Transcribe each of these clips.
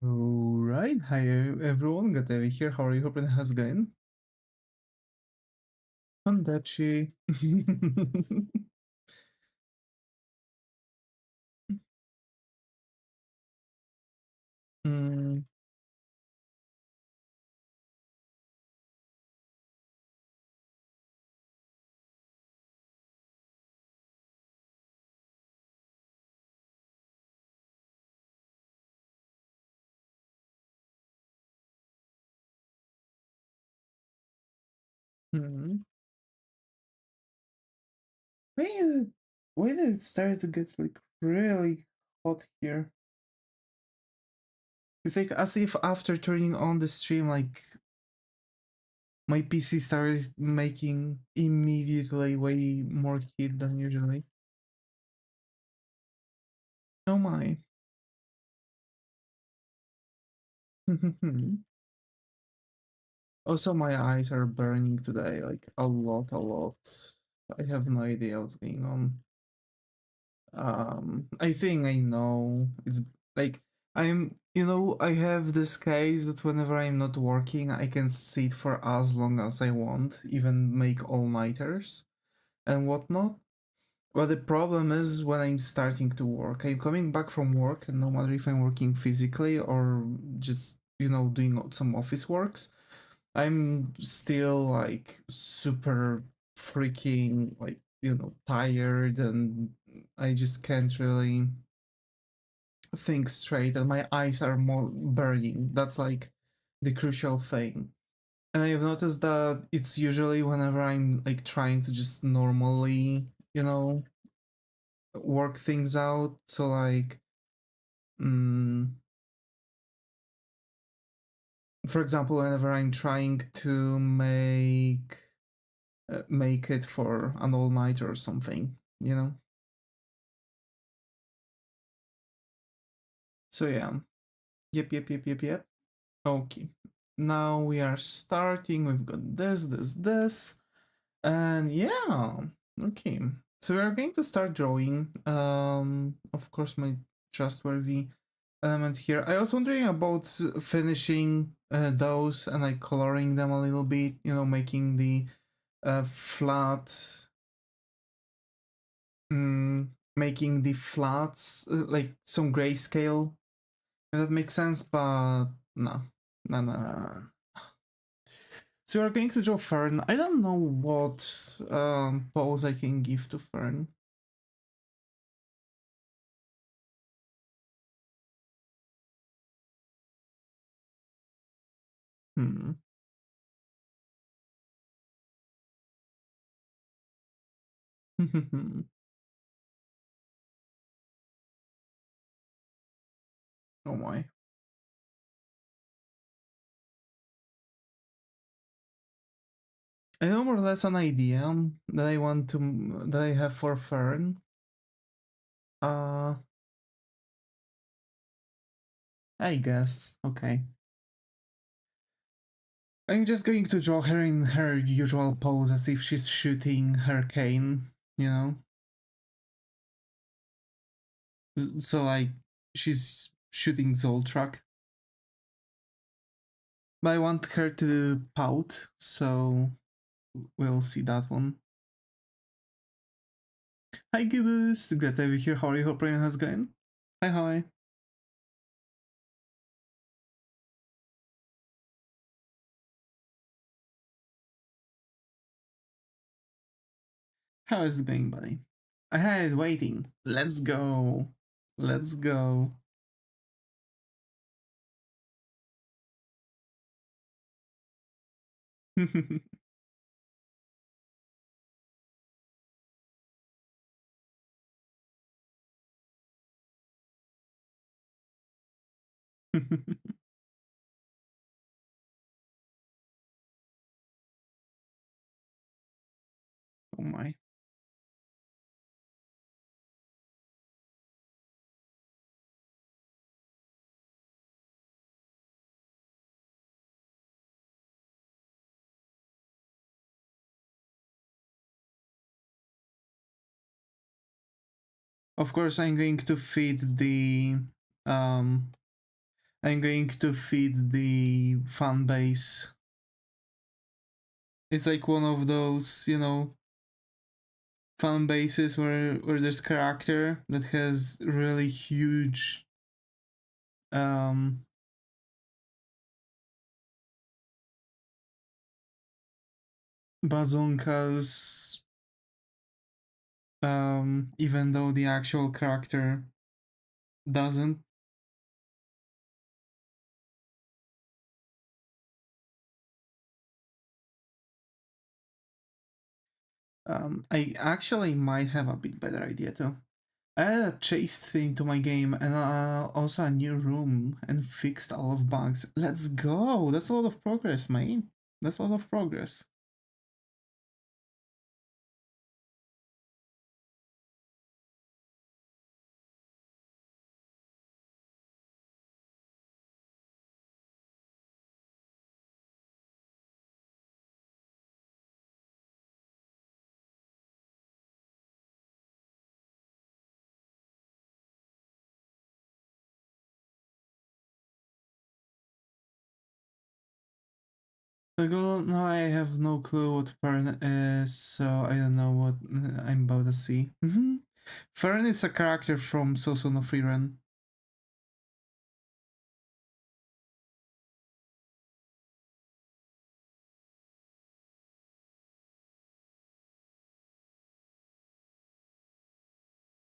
Alright, hi everyone, Gatevi here. How are you? Hoping it has going. Handachi. mm, mm. Why is it? Why did it start to get like really hot here? It's like as if after turning on the stream, like my PC started making immediately way more heat than usually. Oh my. Also, my eyes are burning today, like a lot, a lot. I have no idea what's going on. I think I know. It's like I have this case that whenever I'm not working, I can sit for as long as I want, even make all-nighters and whatnot. But the problem is when I'm starting to work, I'm coming back from work, and no matter if I'm working physically or just doing some office works, I'm still like super freaking like tired, and I just can't really think straight, and my eyes are more burning. That's like the crucial thing. And I've noticed that it's usually whenever I'm like trying to just normally, work things out. So like, mm, for example, whenever I'm trying to make it for an all night or something, you know. So yeah, yep. Okay, now we are starting. We've got this, and yeah. Okay, so we are going to start drawing. Of course, my trustworthy element here. I was wondering about finishing those and like coloring them a little bit. Making the flat, making the flats like some grayscale. If that makes sense, but no, no. So we're going to draw Fern. I don't know what pose I can give to Fern. Hmm. Oh my. I know more or less an idea that I have for Fern. Uh, I guess. Okay. I'm just going to draw her in her usual pose as if she's shooting her cane, you know? So, like, she's shooting Zoltrak. But I want her to pout, so we'll see that one. Hi, Gibbous! Glad to have you here. How are you? Hope everything has going. Hi. How is it going, buddy? I had waiting. Let's go. Let's go. Oh my. Of course, I'm going to feed the um I'm going to feed the fan base. It's like one of those, you know, fan bases where there's character that has really huge um bazookas, even though the actual character doesn't. I actually might have a bit better idea too. I added a chase thing to my game and also a new room and fixed all of bugs. Let's go! That's a lot of progress, mate. That's a lot of progress. No, I have no clue what Fern is, so I don't know what I'm about to see. Fern is a character from Sousou no Frieren.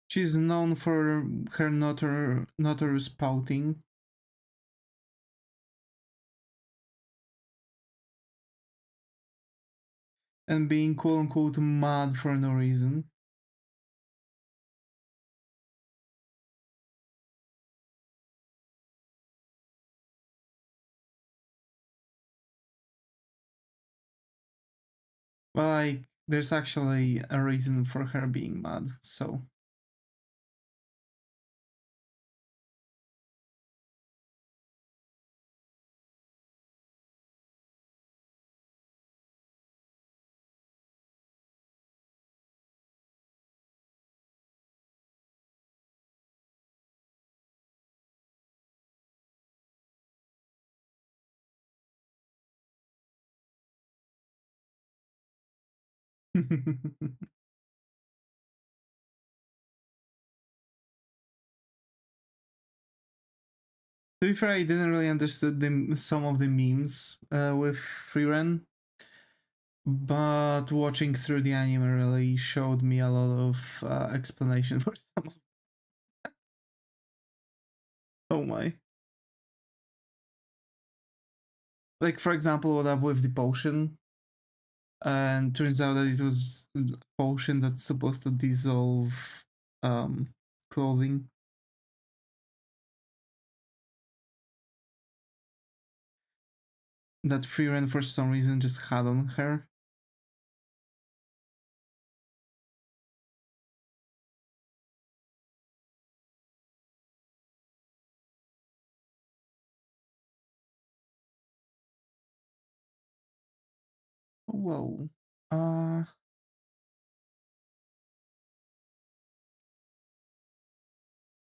She's known for her notorious pouting and being quote unquote mad for no reason. But like, there's actually a reason for her being mad, so. To be fair, I didn't really understand some of the memes with Frieren, but watching through the anime really showed me a lot of explanation for some of. Oh my. Like, for example, what up with the potion? And turns out that it was a potion that's supposed to dissolve um, clothing. That Frieren for some reason just had on her. Well, uh,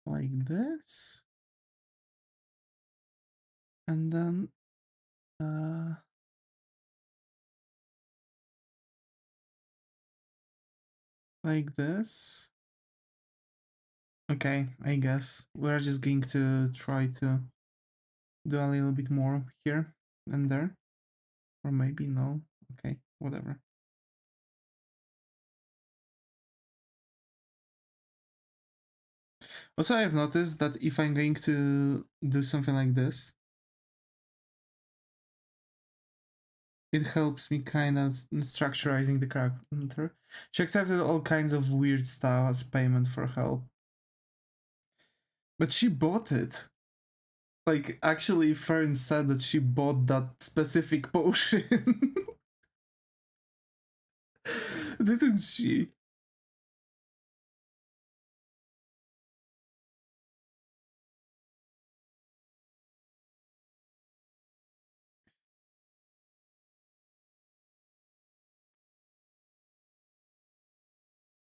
like this, and then uh, like this. Okay, I guess we're just going to try to do a little bit more here and there, or maybe no. Okay, whatever. Also, I've noticed that if I'm going to do something like this, it helps me kind of structurizing the character. She accepted all kinds of weird stuff as payment for help. But she bought it. Like, actually, Fern said that she bought that specific potion. Didn't she?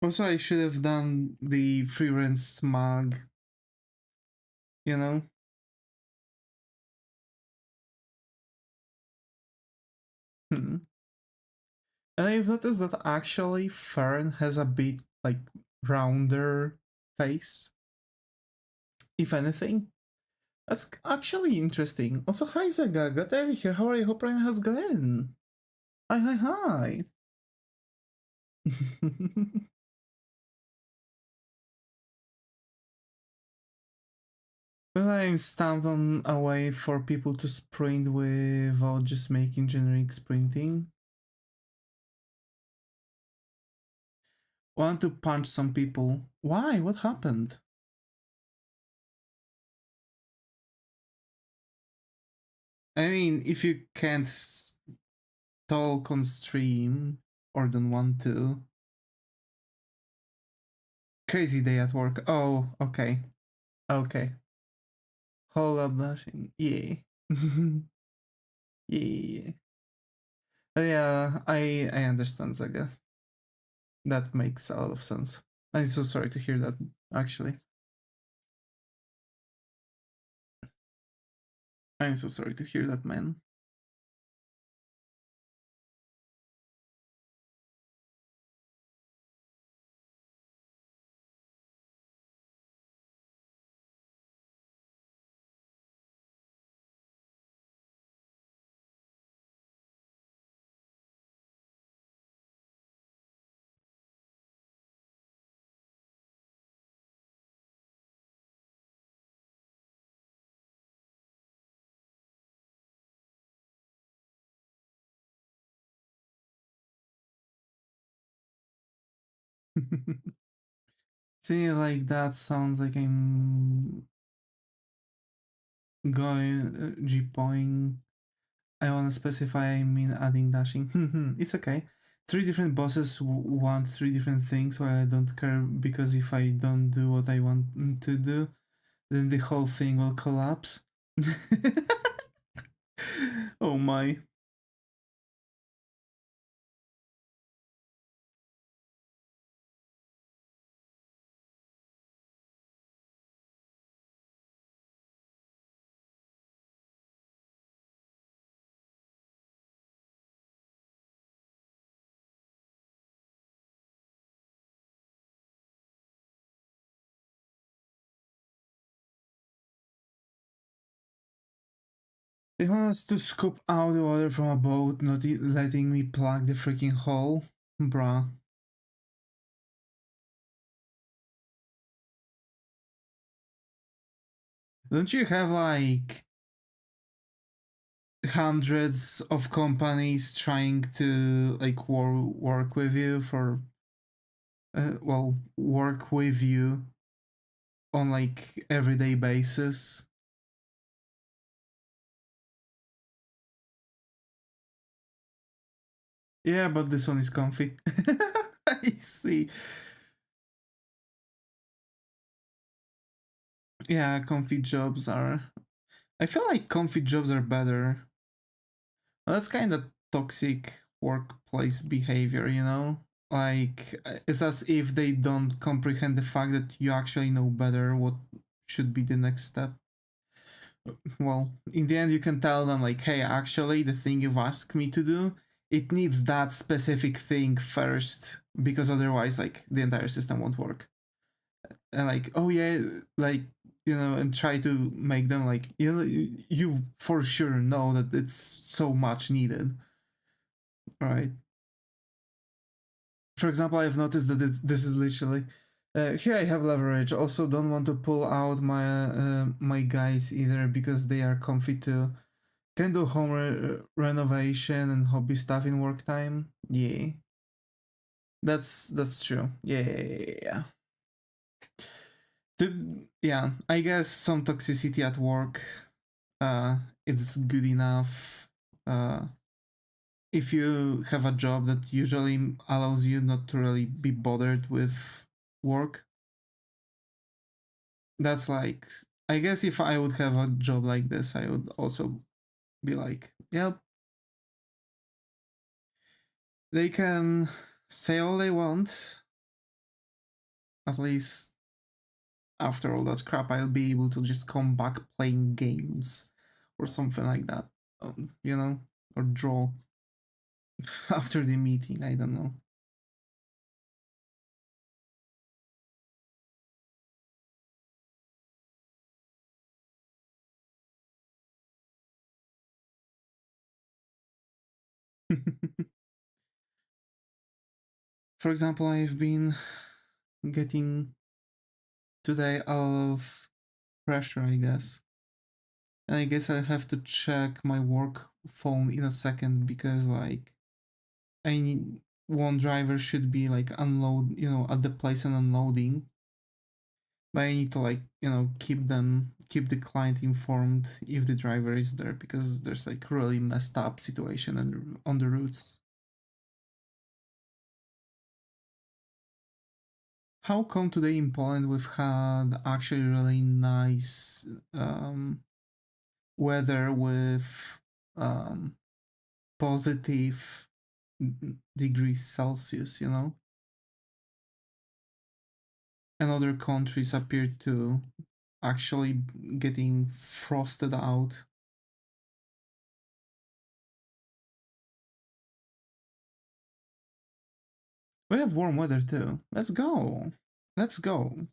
Also, I should have done the Frieren smug, you know? Hmm. And I've noticed that actually Fern has a bit like rounder face, if anything. That's actually interesting. Also, hi Zaga, got over here. How are you? Hope Ryan has gone. Hi, hi, hi. Well, I'm stamped on a way for people to sprint without just making generic sprinting. Want to punch some people. Why? What happened? I mean, if you can't talk on stream or don't want to. Crazy day at work. Oh, okay. Okay. Hold up dashing. Yeah. Yeah. Yeah, I understand, Zaga. That makes a lot of sense. I'm so sorry to hear that, actually. I'm so sorry to hear that, man. See, like that sounds like I'm going G-point. I want to specify, I mean adding dashing. It's okay. Three different bosses want three different things, while I don't care because if I don't do what I want to do, then the whole thing will collapse. Oh my. They want us to scoop out the water from a boat, not letting me plug the freaking hole. Bruh. Don't you have like hundreds of companies trying to like work with you for well, work with you on like everyday basis? Yeah, but this one is comfy. I see. Yeah, comfy jobs are. I feel like comfy jobs are better. Well, that's kind of toxic workplace behavior, you know? Like, it's as if they don't comprehend the fact that you actually know better what should be the next step. Well, in the end, you can tell them, like, hey, actually, the thing you've asked me to do, it needs that specific thing first, because otherwise, like, the entire system won't work. And, like, oh, yeah, like, you know, and try to make them, like, you know, you for sure know that it's so much needed, right? For example, I've noticed that this is literally here I have leverage. Also, don't want to pull out my guys either because they are comfy too. Can do home renovation and hobby stuff in work time. Yeah, that's true. Yeah. Yeah, I guess some toxicity at work. It's good enough. If you have a job that usually allows you not to really be bothered with work, that's like, I guess if I would have a job like this, I would also be like, yep, they can say all they want. At least after all that crap, I'll be able to just come back playing games or something like that, you know, or draw. after the meeting. I don't know. For example, I've been getting today out of pressure, I guess. And I guess I have to check my work phone in a second because like I need one driver should be like unload, at the place and unloading. But I need to like, keep the client informed if the driver is there because there's like really messed up situation and on the routes. How come today in Poland we've had actually really nice weather with um, positive degrees Celsius, and other countries appear to actually getting frosted out. We have warm weather too. Let's go. Let's go.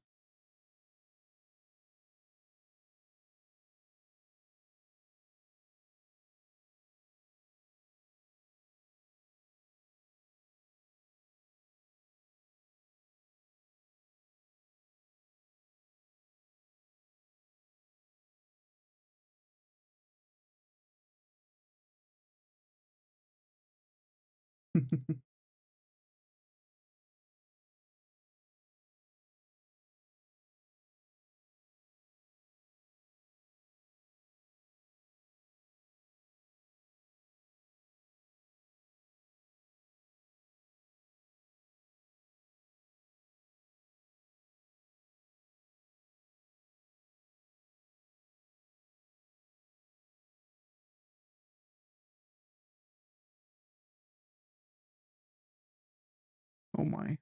Oh my.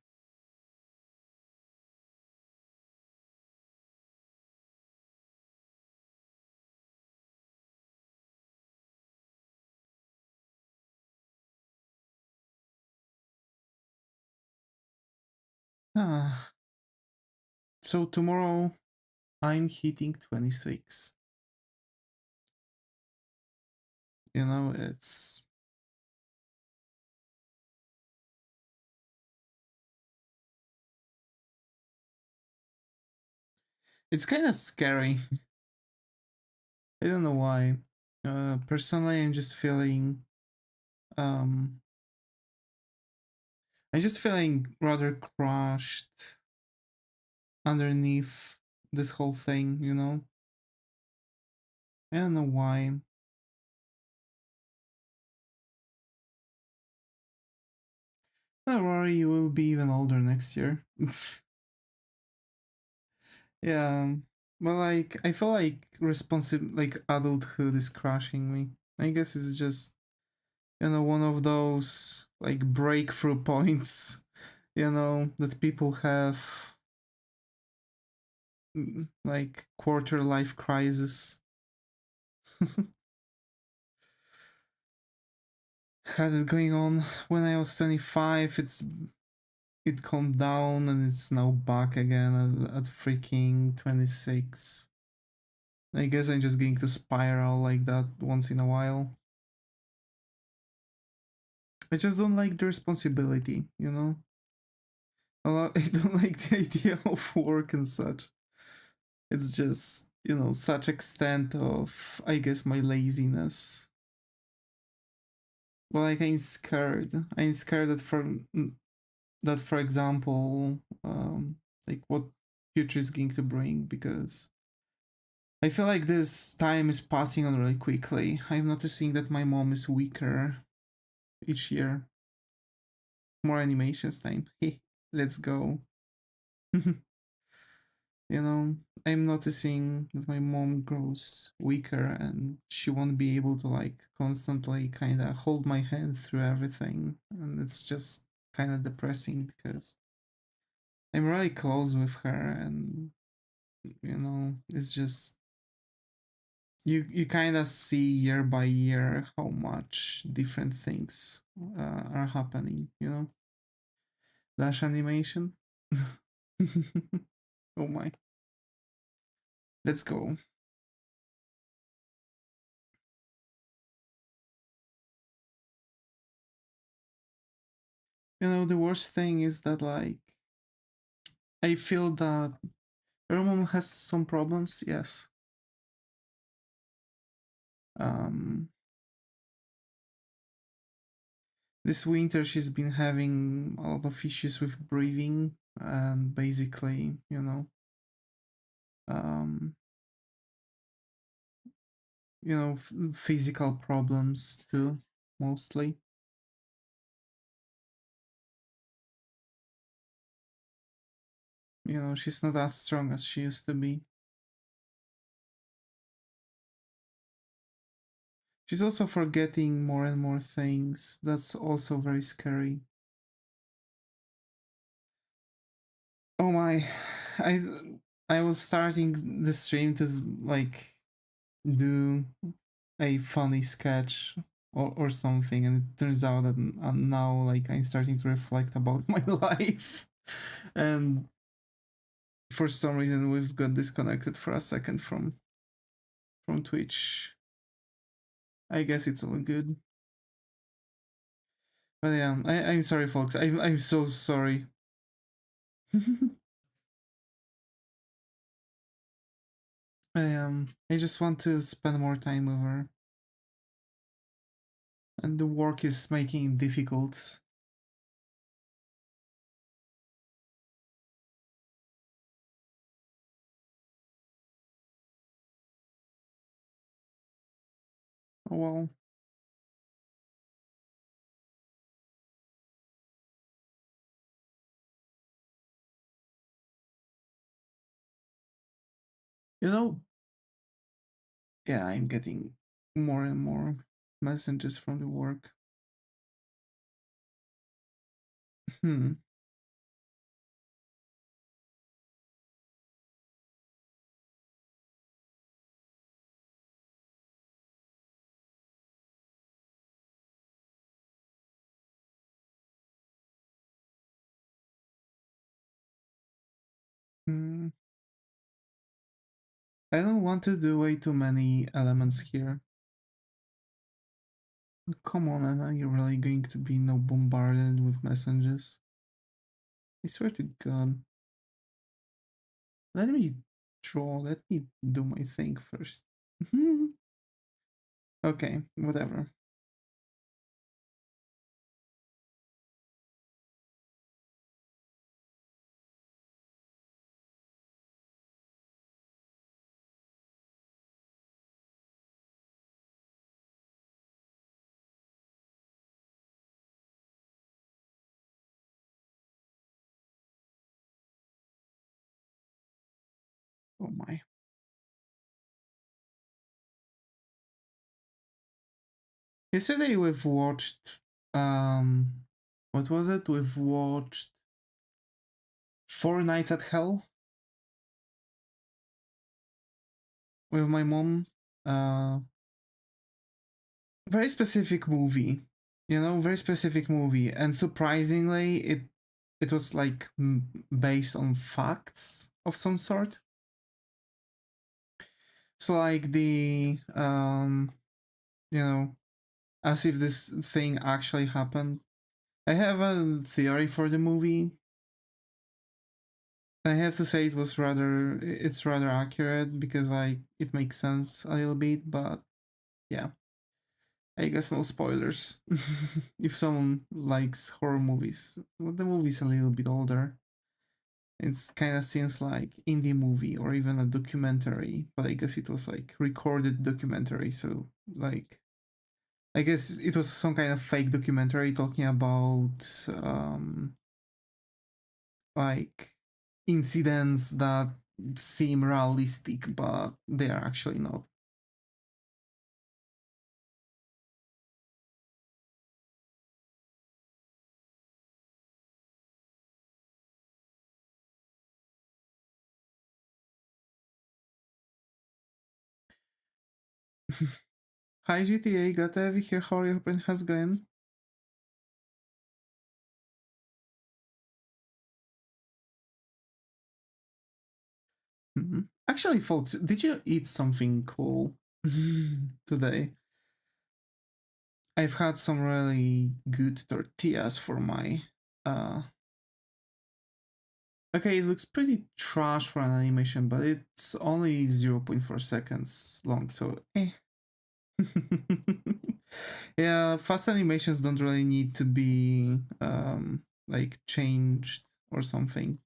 Ah, so tomorrow I'm hitting 26. It's kind of scary. I don't know why. Personally, um I'm just feeling rather crushed underneath this whole thing. I don't know why. Don't worry, you will be even older next year. Yeah, but like I feel like like adulthood is crushing me. I guess it's just one of those like breakthrough points, that people have, like quarter life crisis. Had it going on when I was 25. It calmed down and it's now back again at freaking 26. I guess I'm just going to spiral like that once in a while. I just don't like the responsibility. I don't like the idea of work and such. It's just, such extent of, I guess, my laziness. Well, like I'm scared. I'm scared for example, like what future is going to bring because I feel like this time is passing on really quickly. I'm noticing that my mom is weaker each year. More animations time. Hey, let's go. I'm noticing that my mom grows weaker and she won't be able to like constantly kind of hold my hand through everything. And it's just kind of depressing because I'm really close with her and it's just you kind of see year by year how much different things are happening, you know. Dash animation. Oh my. Let's go. You know, the worst thing is that, like, I feel that her mom has some problems, yes. Um, this winter she's been having a lot of issues with breathing and basically, um, physical problems too, mostly. You know, she's not as strong as she used to be. She's also forgetting more and more things. That's also very scary. Oh my, I I was starting the stream to like do a funny sketch or something, and it turns out that now like I'm starting to reflect about my life, and for some reason we've got disconnected for a second from Twitch. I guess it's all good. But yeah, I'm sorry, folks. I'm so sorry. I just want to spend more time with her, and the work is making it difficult. Oh well. You know, yeah, I'm getting more and more messages from the work. Hmm. Hmm. I don't want to do way too many elements here. Come on, Anna, you're really going to be no bombarded with messages. I swear to God. Let me draw. Let me do my thing first. Okay, whatever. Oh my. Yesterday we've watched what was it? We've watched Four Nights at Hell with my mom. Very specific movie. Very specific movie, and surprisingly it was like based on facts of some sort. So like the you know as if this thing actually happened. I have a theory for the movie. I have to say it's rather accurate because like it makes sense a little bit, but yeah, I guess no spoilers. If someone likes horror movies, well, the movie's a little bit older. It kind of seems like indie movie or even a documentary, but I guess it was like recorded documentary. So like, I guess it was some kind of fake documentary talking about like incidents that seem realistic, but they are actually not. Hi GTA, glad to have you here. How are you? Hope it has going. Actually, folks, did you eat something cool today? I've had some really good tortillas for my okay, it looks pretty trash for an animation, but it's only 0.4 seconds long, so eh. Yeah, fast animations don't really need to be like changed or something.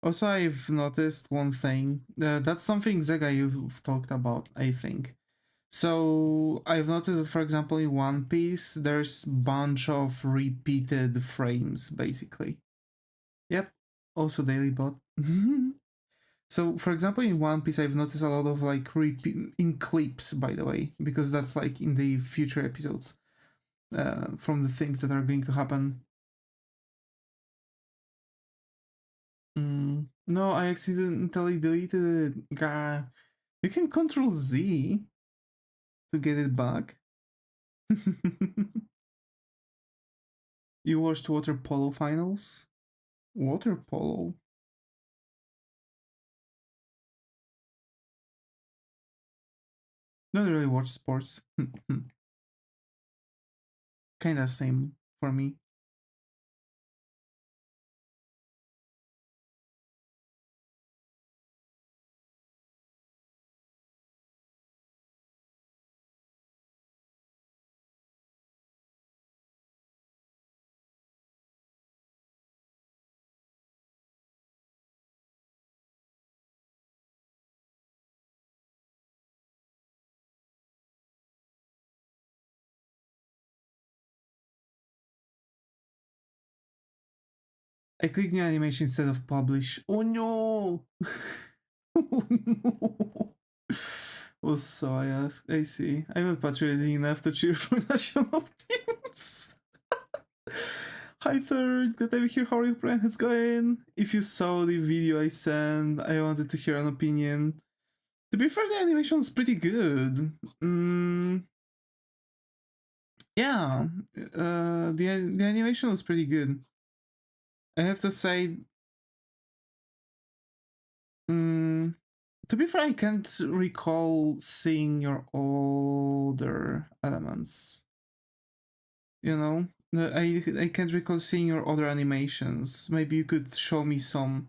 Also, I've noticed one thing. That's something, Zega, you've talked about, I think. So I've noticed that, for example, in One Piece, there's bunch of repeated frames, basically. Yep. Also daily bot. So, for example, in One Piece, I've noticed a lot of like in clips, by the way, because that's like in the future episodes, from the things that are going to happen. No, I accidentally deleted it. Gah. You can Control Z to get it back. You watched water polo finals? Water polo? Don't really watch sports. Kinda same for me. I clicked new animation instead of publish. Oh no! Oh no! Oh, so I see. I'm not patriotic enough to cheer for national teams. Hi third, glad to be here. How are your plan is going? If you saw the video I sent, I wanted to hear an opinion. To be fair, the animation was pretty good. Yeah, the animation was pretty good. I have to say, to be fair, I can't recall seeing your older elements. You know, I can't recall seeing your other animations. Maybe you could show me some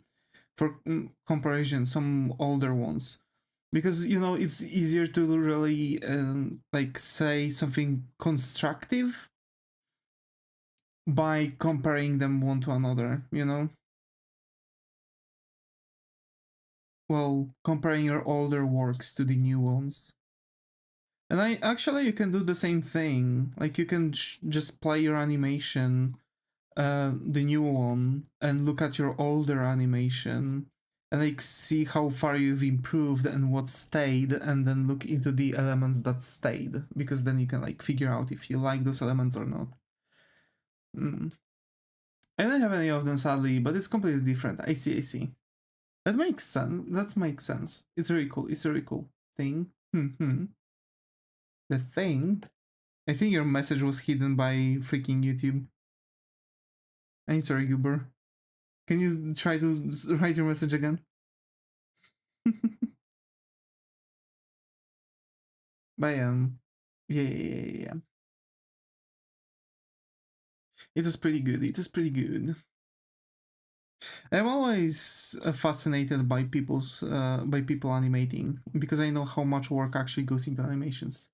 for comparison, some older ones, because you know it's easier to really like say something constructive by comparing them one to another. You know. Well, comparing your older works to the new ones. And I actually you can do the same thing. Like you can just play your animation, the new one, and look at your older animation, and like see how far you've improved and what stayed, and then look into the elements that stayed, because then you can like figure out if you like those elements or not. I don't have any of them sadly, but it's completely different. I see, I see. That makes sense. That makes sense. It's very cool. It's a very cool thing. The thing. I think your message was hidden by freaking YouTube. I'm sorry, Goober. Can you try to write your message again? But yeah. It was pretty good. It is pretty good. I'm always fascinated by people animating, because I know how much work actually goes into animations.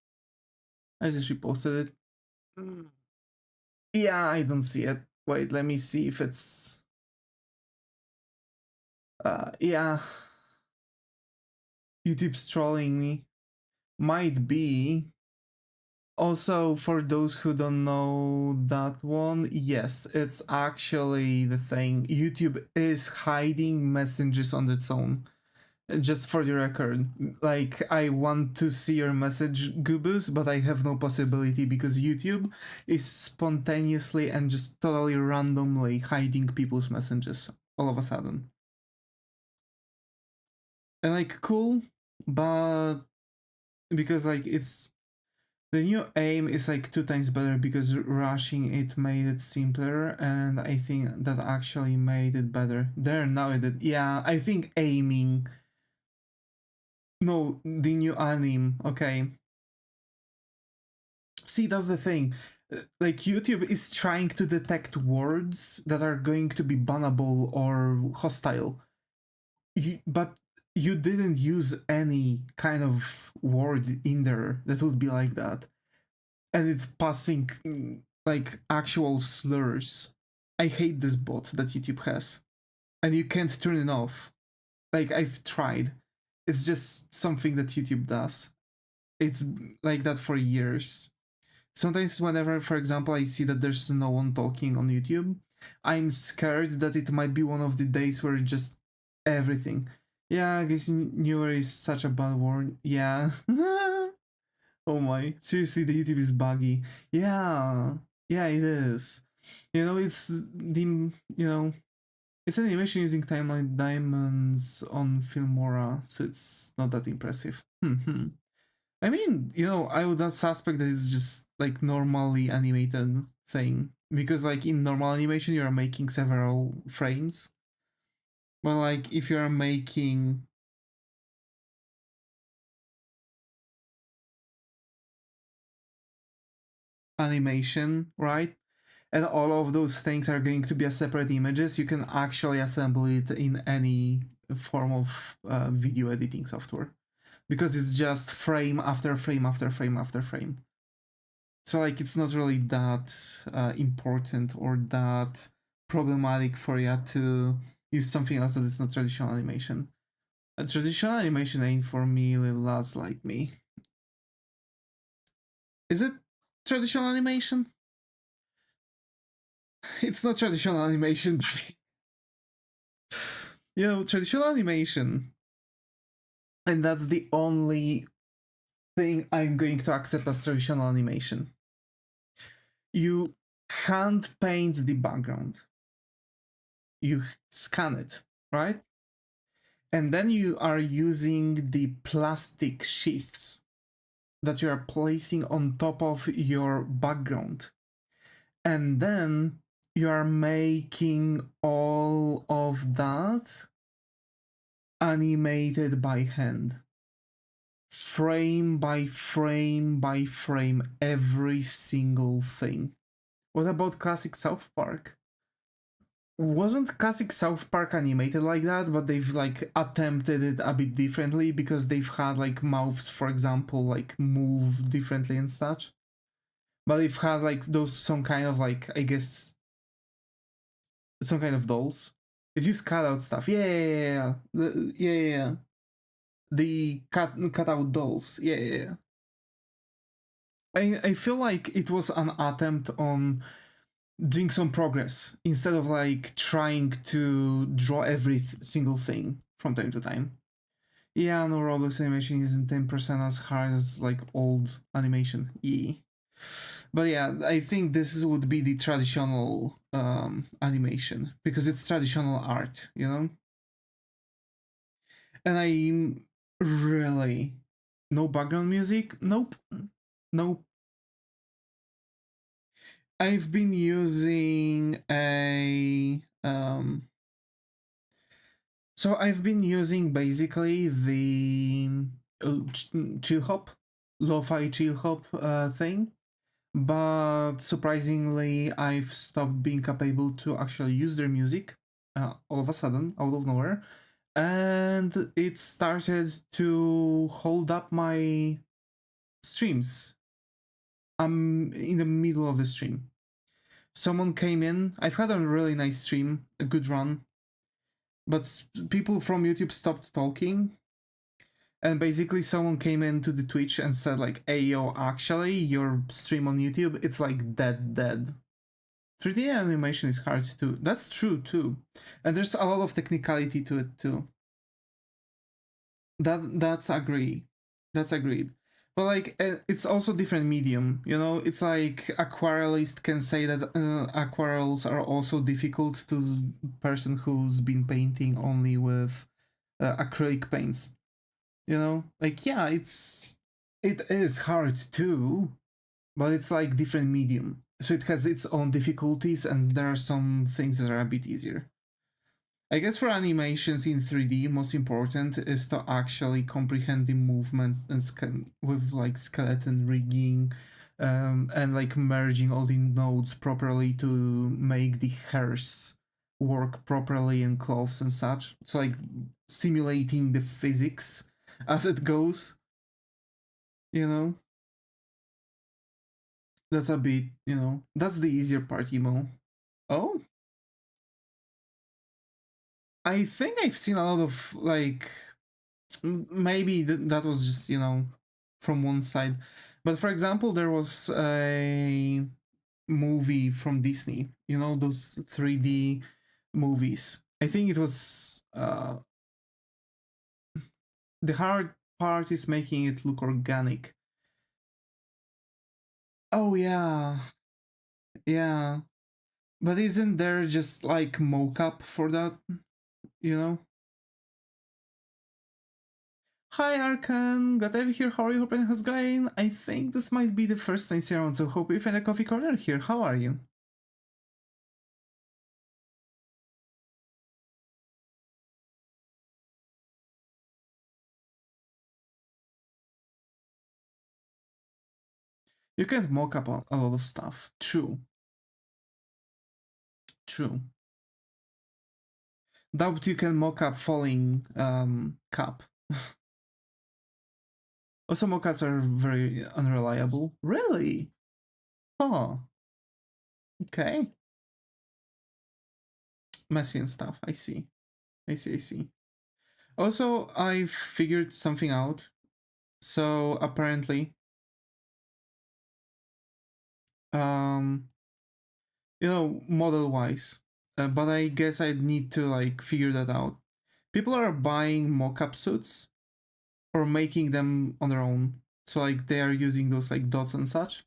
I just reposted it. Yeah, I don't see it. Wait, let me see if it's. Yeah. YouTube's trolling me. Might be. Also, for those who don't know that one, yes, it's actually the thing. YouTube is hiding messages on its own. Just for the record, like, I want to see your message, Goobus, but I have no possibility because YouTube is spontaneously and just totally randomly hiding people's messages all of a sudden. And like, cool, but because like it's the new aim is like 2 times better because rushing it made it simpler, and I think that actually made it better. There, now it did. Yeah, I think aiming. No, the new anime. Okay. See, that's the thing. Like, YouTube is trying to detect words that are going to be bannable or hostile. But you didn't use any kind of word in there that would be like that. And it's passing like actual slurs. I hate this bot that YouTube has. And you can't turn it off. Like, I've tried. It's just something that YouTube does. It's like that for years. Sometimes whenever, for example, I see that there's no one talking on YouTube, I'm scared that it might be one of the days where just everything. Yeah, I guess newer is such a bad word. Yeah. Oh my. Seriously, the YouTube is buggy. Yeah. Yeah, it is. You know, it's the, you know, it's an animation using timeline diamonds on Filmora, so it's not that impressive. I mean, you know, I would not suspect that it's just like normally animated thing, because like in normal animation you are making several frames, but like if you are making animation, right, and all of those things are going to be as separate images, you can actually assemble it in any form of video editing software, because it's just frame after frame after frame after frame. So like it's not really that important or that problematic for you to use something else that is not traditional animation. A traditional animation ain't for me, little lads like me. Is it traditional animation? It's not traditional animation, buddy. You know, traditional animation, and that's the only thing I'm going to accept as traditional animation. You can't paint the background. You scan it, right? And then you are using the plastic sheaths that you are placing on top of your background. And then you are making all of that animated by hand. Frame by frame by frame, every single thing. What about classic South Park? Wasn't classic South Park animated like that, but they've like attempted it a bit differently because they've had like mouths, for example, like move differently and such. But they've had like those some kind of like, I guess, some kind of dolls. It used cutout stuff. Yeah. Yeah. The cutout dolls. Yeah. I feel like it was an attempt on doing some progress instead of like trying to draw every single thing from time to time. Yeah, no, Roblox animation isn't 10% as hard as like old animation. Yeah. But yeah, I think this would be the traditional animation because it's traditional art, you know? And I'm really no background music. Nope. Nope. I've been using a so I've been using basically the chill hop, lo-fi chill hop thing, but surprisingly, I've stopped being capable to actually use their music all of a sudden, out of nowhere, and it started to hold up my streams. I'm in the middle of the stream. Someone came in. I've had a really nice stream, a good run, but people from YouTube stopped talking, and basically someone came into the Twitch and said like, hey yo, actually your stream on YouTube, it's like dead. 3D animation is hard to, that's true too, and there's a lot of technicality to it too. That's agree. That's agreed. But like it's also different medium, you know. It's like aquarellist can say that aquarels are also difficult to person who's been painting only with acrylic paints. You know, like yeah, it is hard too, but it's like different medium, so it has its own difficulties, and there are some things that are a bit easier. I guess for animations in 3D, most important is to actually comprehend the movement and with like skeleton rigging, and like merging all the nodes properly to make the hairs work properly in clothes and such. So like simulating the physics as it goes, you know. That's a bit, you know, that's the easier part, emo. Oh, I think I've seen a lot of like maybe that was just, you know, from one side. But for example, there was a movie from Disney, you know, those 3D movies. I think it was the hard part is making it look organic. Oh yeah. Yeah. But isn't there just like mocap for that, you know? Hi Arkan, got Ev here, how are you? Hoping how's going? I think this might be the first time around, so hope you find a coffee corner here. How are you? You can mock up a lot of stuff. True. True. Doubt you can mock up falling cup. Also, mockups are very unreliable. Really? Oh, okay. Messy and stuff. I see. I see. I see. Also, I figured something out. So apparently, um, you know, model wise, but I guess I need to like figure that out. People are buying mock-up suits or making them on their own. So like they are using those like dots and such,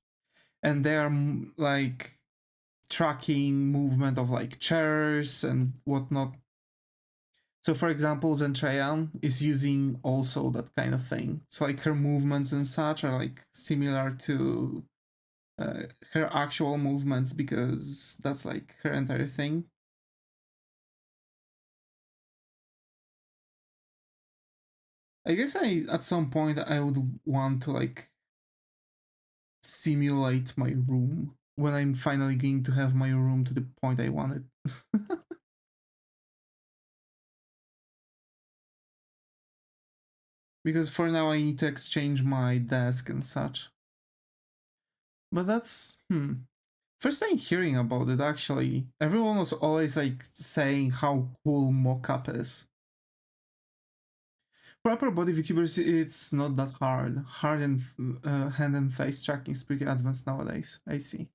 and they are like tracking movement of like chairs and whatnot. So for example, Zentreya is using also that kind of thing. So like her movements and such are like similar to her actual movements because that's like her entire thing. I guess at some point I would want to like simulate my room when I'm finally going to have my room to the point I want it. Because for now I need to exchange my desk and such. But that's first time hearing about it actually. Everyone was always like saying how cool mockup is. Proper body VTubers, it's not that hard. Hard and hand and face tracking is pretty advanced nowadays. I see.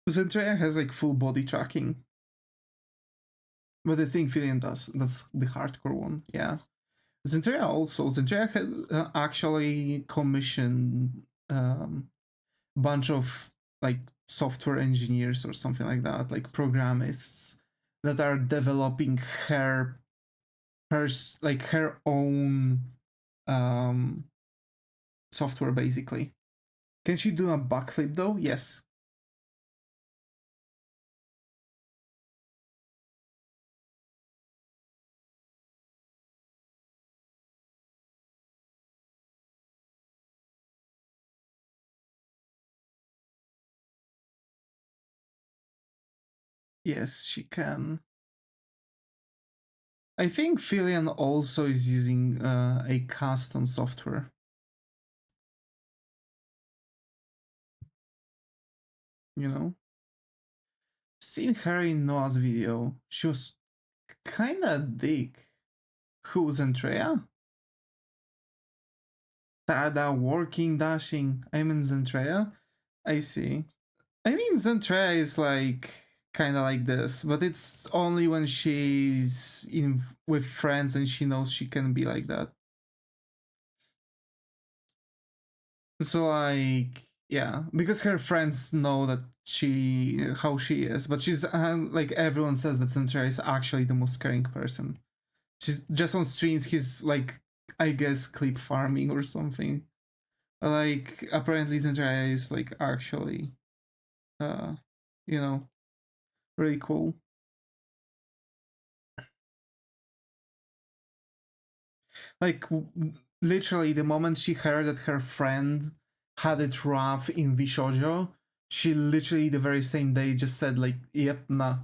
Zentreya has like full body tracking. But I think Frieren does. That's the hardcore one, yeah. Zentreya also. Zentreya had actually commissioned bunch of like software engineers or something like that, like programists that are developing her own um, software basically. Can she do a backflip though? Yes. Yes, she can. I think Filian also is using a custom software. You know? Seen her in Noah's video. She was kinda dick. Who's Zentreya? Tada, working, dashing. I'm in Zentreya. I see. I mean, Zentreya is like kind of like this, but it's only when she's in with friends and she knows she can be like that. So like, yeah, because her friends know that how she is, but she's like, everyone says that Centra is actually the most caring person. She's just on streams, he's like, I guess, clip farming or something. Like, apparently Centra is like actually uh you know, really cool. Like, literally, the moment she heard that her friend had it rough in Vishojo, she literally the very same day just said like, "Yep, nah,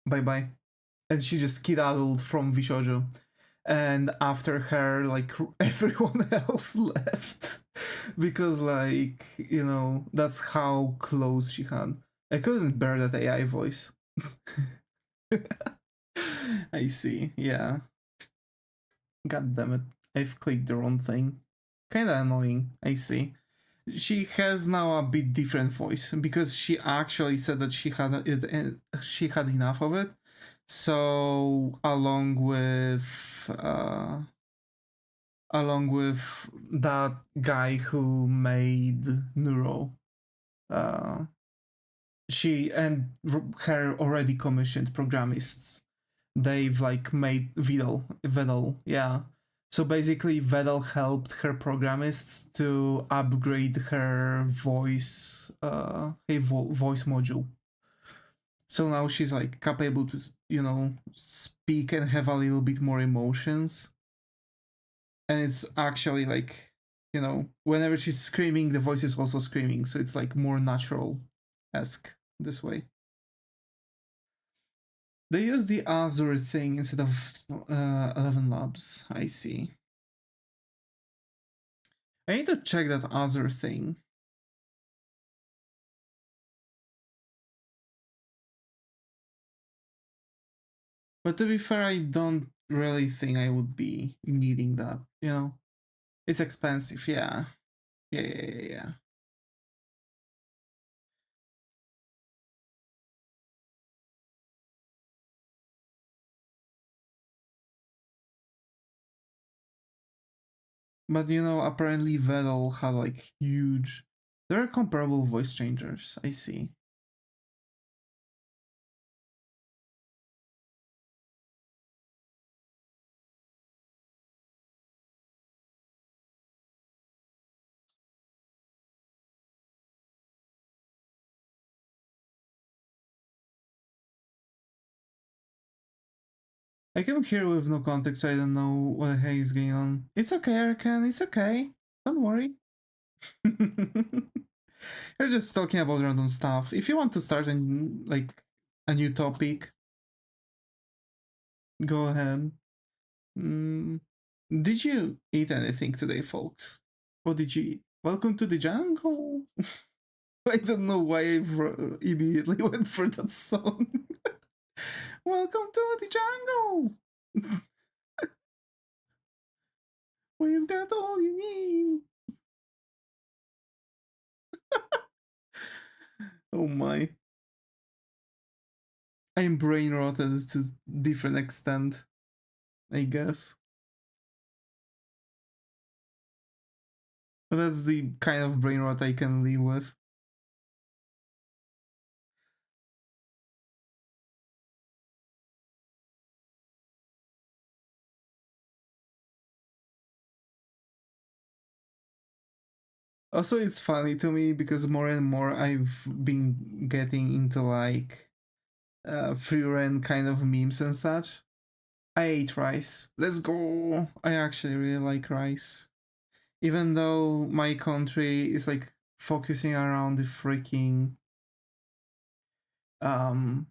bye bye," and she just skedaddled from Vishojo. And after her, like everyone else left because, like, that's how close she had. I couldn't bear that AI voice. I see. Yeah. God damn it. I've clicked the wrong thing. Kinda annoying, I see. She has now a bit different voice because she actually said that she had enough of it. So along with that guy who made Neuro, uh, she and her already commissioned programists, they've like made Vedal, yeah. So basically, Vedal helped her programists to upgrade her voice module. So now she's like capable to, speak and have a little bit more emotions. And it's actually like, whenever she's screaming, the voice is also screaming. So it's like more natural-esque this way. They use the Azure thing instead of 11 Labs. I see. I need to check that Azure thing. But to be fair, I don't really think I would be needing that, It's expensive, yeah. Yeah. But apparently Vedal had like huge. There are comparable voice changers, I see. I came here with no context, I don't know what the heck is going on. It's okay, Arkan, it's okay. Don't worry. You're just talking about random stuff. If you want to start like a new topic, go ahead. Mm, did you eat anything today, folks? What did you eat? Welcome to the jungle. I don't know why I immediately went for that song. Welcome to the jungle. We've got all you need. Oh my. I'm brain rotted to different extent, I guess. But that's the kind of brain rot I can live with. Also, it's funny to me because more and more I've been getting into like Frieren kind of memes and such. I ate rice. Let's go. I actually really like rice. Even though my country is like focusing around the freaking um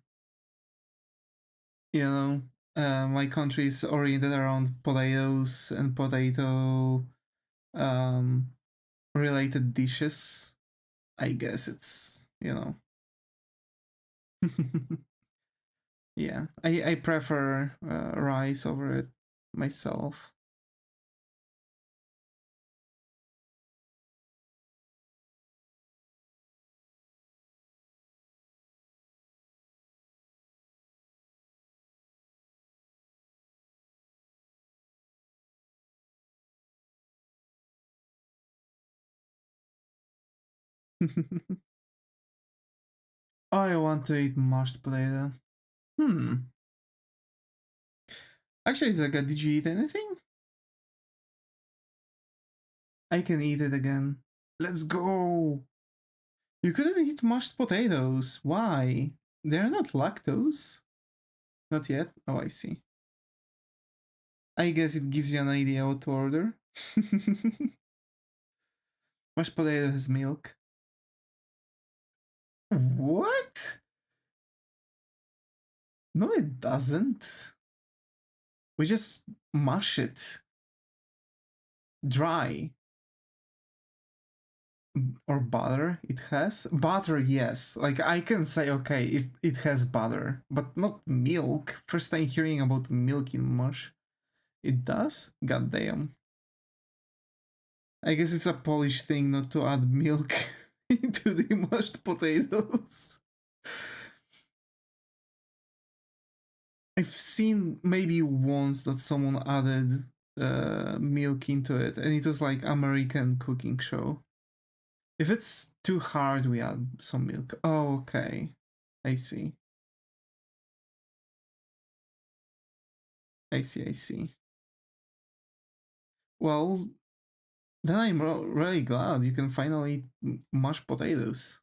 my country is oriented around potatoes and potato um related dishes. I guess it's yeah, I prefer rice over it myself. I want to eat mashed potato. Actually, Zaga, did you eat anything? I can eat it again. Let's go! You couldn't eat mashed potatoes. Why? They're not lactose. Not yet. Oh, I see. I guess it gives you an idea what to order. Mashed potato has milk. What? No, it doesn't. We just mash it dry. Or butter, it has? Butter, yes. Like, I can say, okay, it has butter, but not milk. First time hearing about milk in mush. It does? God damn. I guess it's a Polish thing not to add milk into the mashed potatoes. I've seen maybe once that someone added milk into it, and it was like American cooking show. If it's too hard, we add some milk. Oh, okay. I see. I see, I see. Well, then I'm really glad you can finally mash potatoes.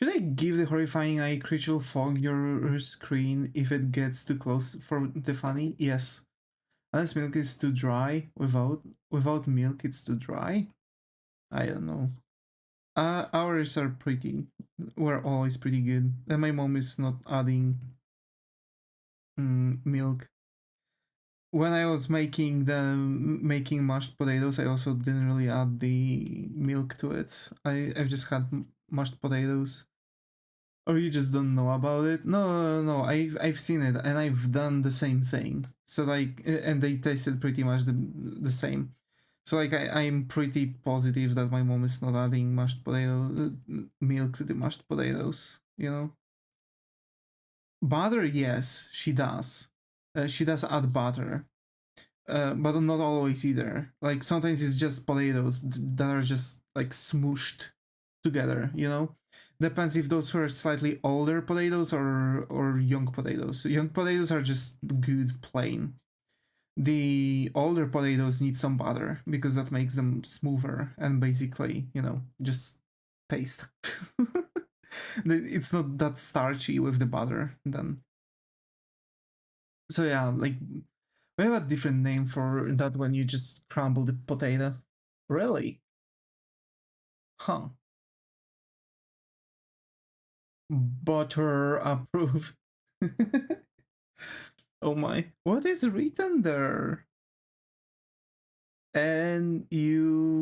Should I give the horrifying eye creature fog your screen if it gets too close for the funny? Yes. Unless milk is too dry. Without milk it's too dry? I don't know. Ours are we're always pretty good. And my mom is not adding milk. When I was making mashed potatoes, I also didn't really add the milk to it. I've just had mashed potatoes. Or you just don't know about it? No. I've seen it and I've done the same thing. So like, and they tasted pretty much the same. So like, I'm pretty positive that my mom is not adding mashed potato milk to the mashed potatoes. You know, butter. Yes, she does. She does add butter. But not always either. Like sometimes it's just potatoes that are just like smooshed together, you know? Depends if those were slightly older potatoes or young potatoes. Young potatoes are just good plain. The older potatoes need some butter because that makes them smoother and basically, you know, just taste. It's not that starchy with the butter then. So yeah, like we have a different name for that when you just crumble the potato. Really? Huh. Butter approved. Oh my. What is written there? Nutella.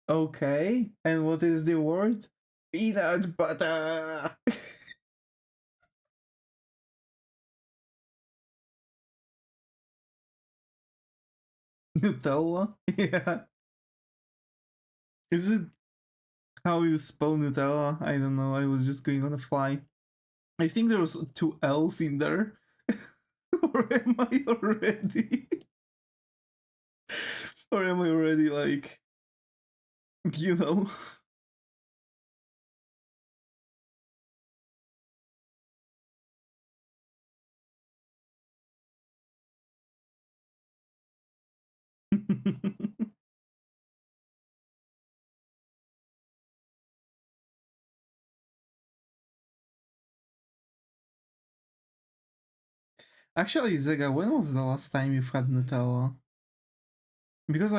Okay. And what is the word? Peanut butter. Nutella? Yeah. Is it how you spell Nutella? I don't know. I was just going on a fly. I think there was two L's in there. Or am I already? Or am I already like, you know? Actually, Zega, when was the last time you've had Nutella? Because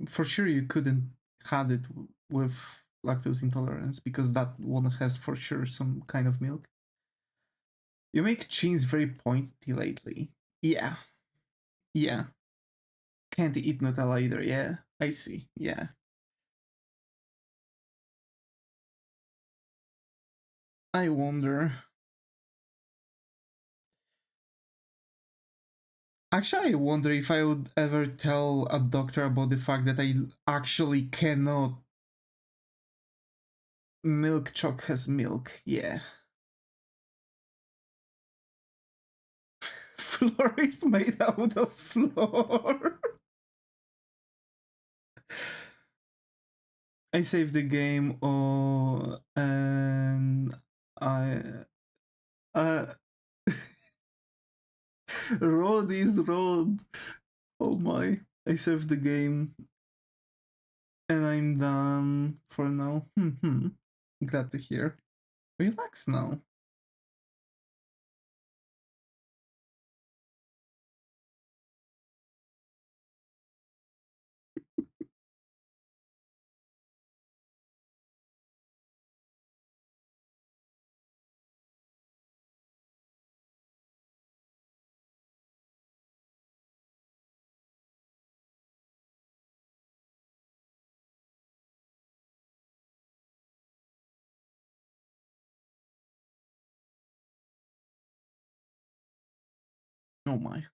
for sure you couldn't had it with lactose intolerance because that one has for sure some kind of milk. You make cheese very pointy lately. Yeah, yeah. Can't eat Nutella either. Yeah, I see. Yeah. I wonder. Actually, I wonder if I would ever tell a doctor about the fact that I actually cannot. Milk choc has milk, yeah. Floor is made out of floor. I saved the game, and I uh road is road. Oh my! I saved the game, and I'm done for now. Glad to hear. Relax now. Oh my.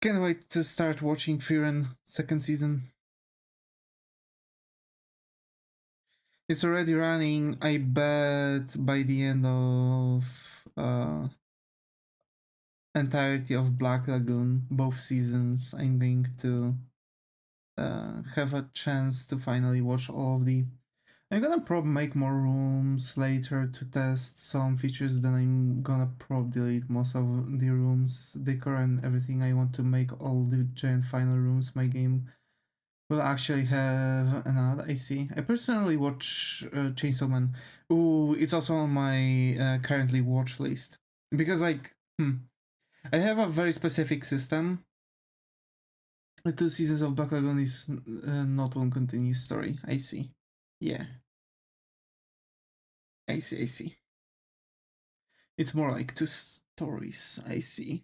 Can't wait to start watching Frieren second season. It's already running. I bet by the end of entirety of Black Lagoon, both seasons, I'm going to have a chance to finally watch all of the. I'm gonna probably make more rooms later to test some features. Then I'm gonna probably delete most of the rooms, decor, and everything. I want to make all the giant final rooms. My game will actually have an ad. I see. I personally watch Chainsaw Man. Ooh, it's also on my currently watch list because I have a very specific system. The 2 seasons of Black Lagoon is not one continuous story. I see. Yeah, I see. I see. It's more like 2 stories. I see.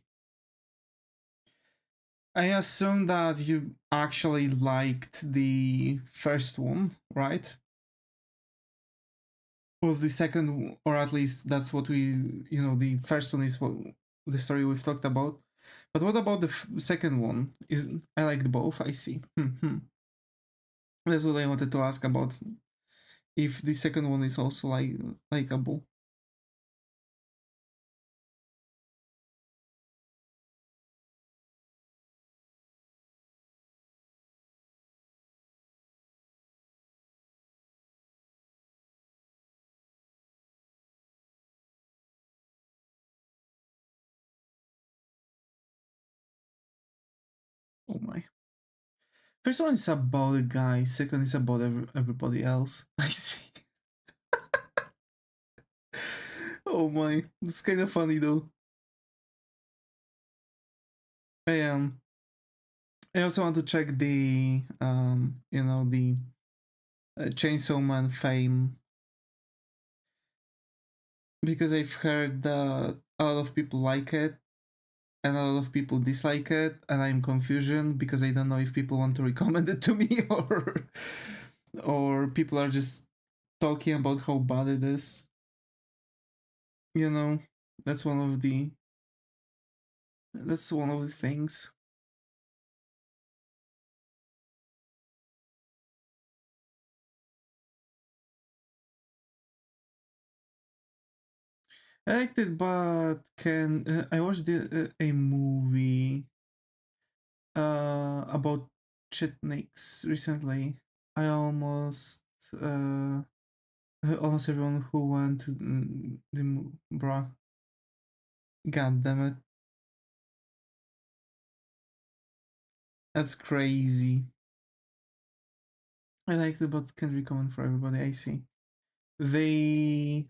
I assume that you actually liked the first one, right? Was the second, or at least that's what the first one is what the story we've talked about. But what about the second one? Is I liked both. I see. That's what I wanted to ask about. If the second one is also likable. Oh my. First one is about a guy. Second is about everybody else. I see. Oh my, that's kind of funny though. I I also want to check the the Chainsaw Man fame because I've heard that a lot of people like it and a lot of people dislike it, and I'm confusion because I don't know if people want to recommend it to me or people are just talking about how bad it is. You know, that's one of the things. I liked it, but can I watched a movie about chitniks recently. I almost everyone who went to the bra. God damn it, that's crazy. I liked it, but can't recommend for everybody. I see. They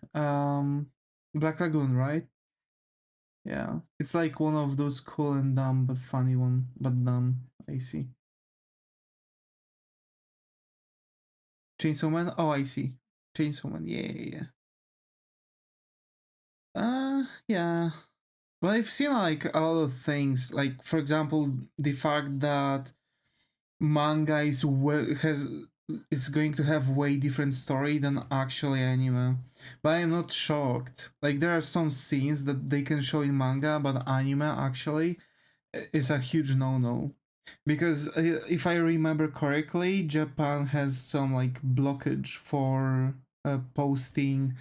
Black Lagoon, right? Yeah, it's like one of those cool and dumb but funny one, but dumb. I see. Chainsaw Man. Oh, I see. Chainsaw Man. Yeah, yeah, yeah. Yeah. Well, I've seen like a lot of things. Like, for example, the fact that manga is going to have way different story than actually anime. But I'm not shocked. Like, there are some scenes that they can show in manga, but anime actually is a huge no-no. Because if I remember correctly, Japan has some like blockage for posting,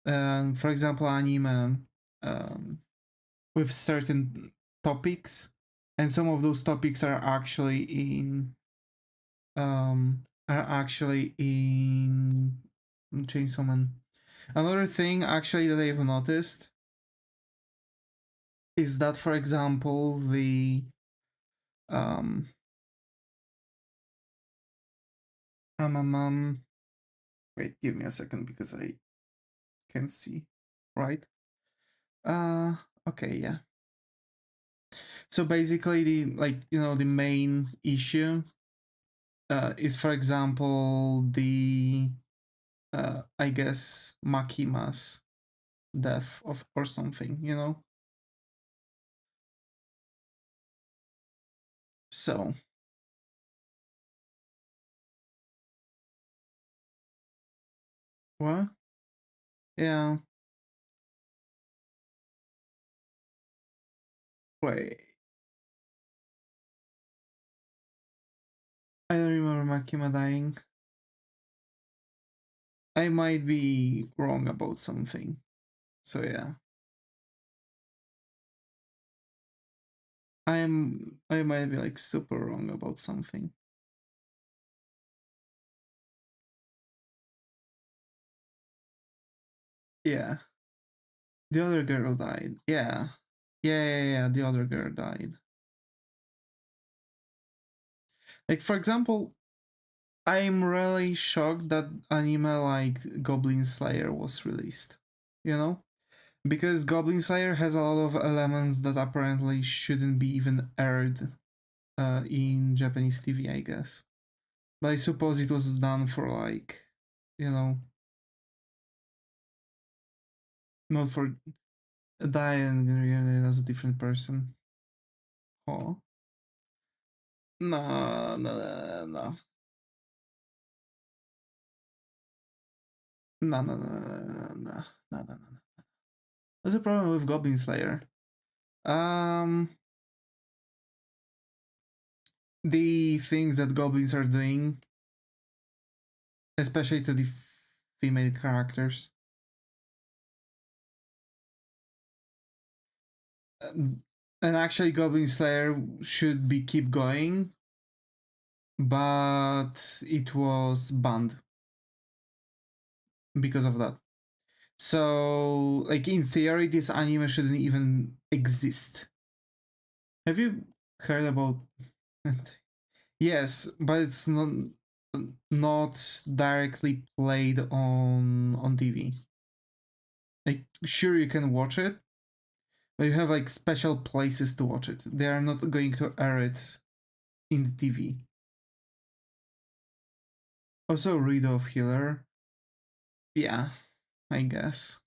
for example, anime um, with certain topics, and some of those topics are actually in Chainsaw Man. Another thing actually that I've noticed is that, for example, the um um, um, um wait, give me a second because I can't see, right? Uh, okay, yeah. So basically, the main issue is, for example, the I guess Makima's death of or something, you know. So what? Yeah. Wait, I don't remember Makima dying. I might be wrong about something. So yeah, I might be like super wrong about something. Yeah, the other girl died. Yeah, yeah. The other girl died. Like, for example, I'm really shocked that anime like Goblin Slayer was released. You know, because Goblin Slayer has a lot of elements that apparently shouldn't be even aired in Japanese TV, I guess. But I suppose it was done for like, you know, not for Diane as a different person. Oh, no, no, no, no. What's the problem with Goblin Slayer? Um, the things that goblins are doing, especially to the female characters. And actually, Goblin Slayer should be keep going, but it was banned because of that. So, like in theory, this anime shouldn't even exist. Have you heard about? Yes, but it's not directly played on TV. Like, sure, you can watch it, but you have like special places to watch it. They are not going to air it in the TV. Also, Read of Healer. Yeah, I guess.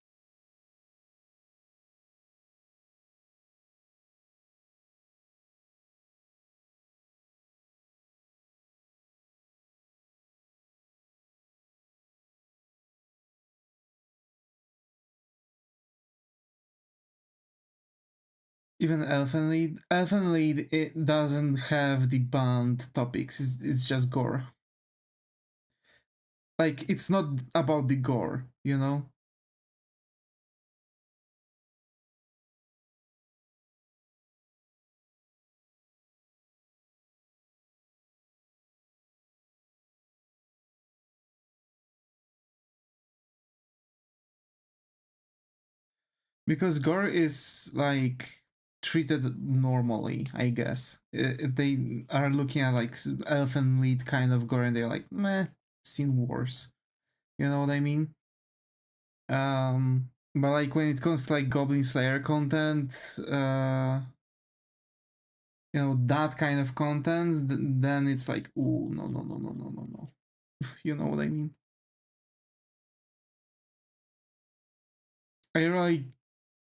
Even Elfen Lied, it doesn't have the banned topics. It's just gore. Like, it's not about the gore, you know. Because gore is like treated normally, I guess. They are looking at like Elfen Lied kind of gore, and they're like, meh, seen worse. You know what I mean? But like when it comes to like Goblin Slayer content, that kind of content, then it's like, ooh, no. You know what I mean? I really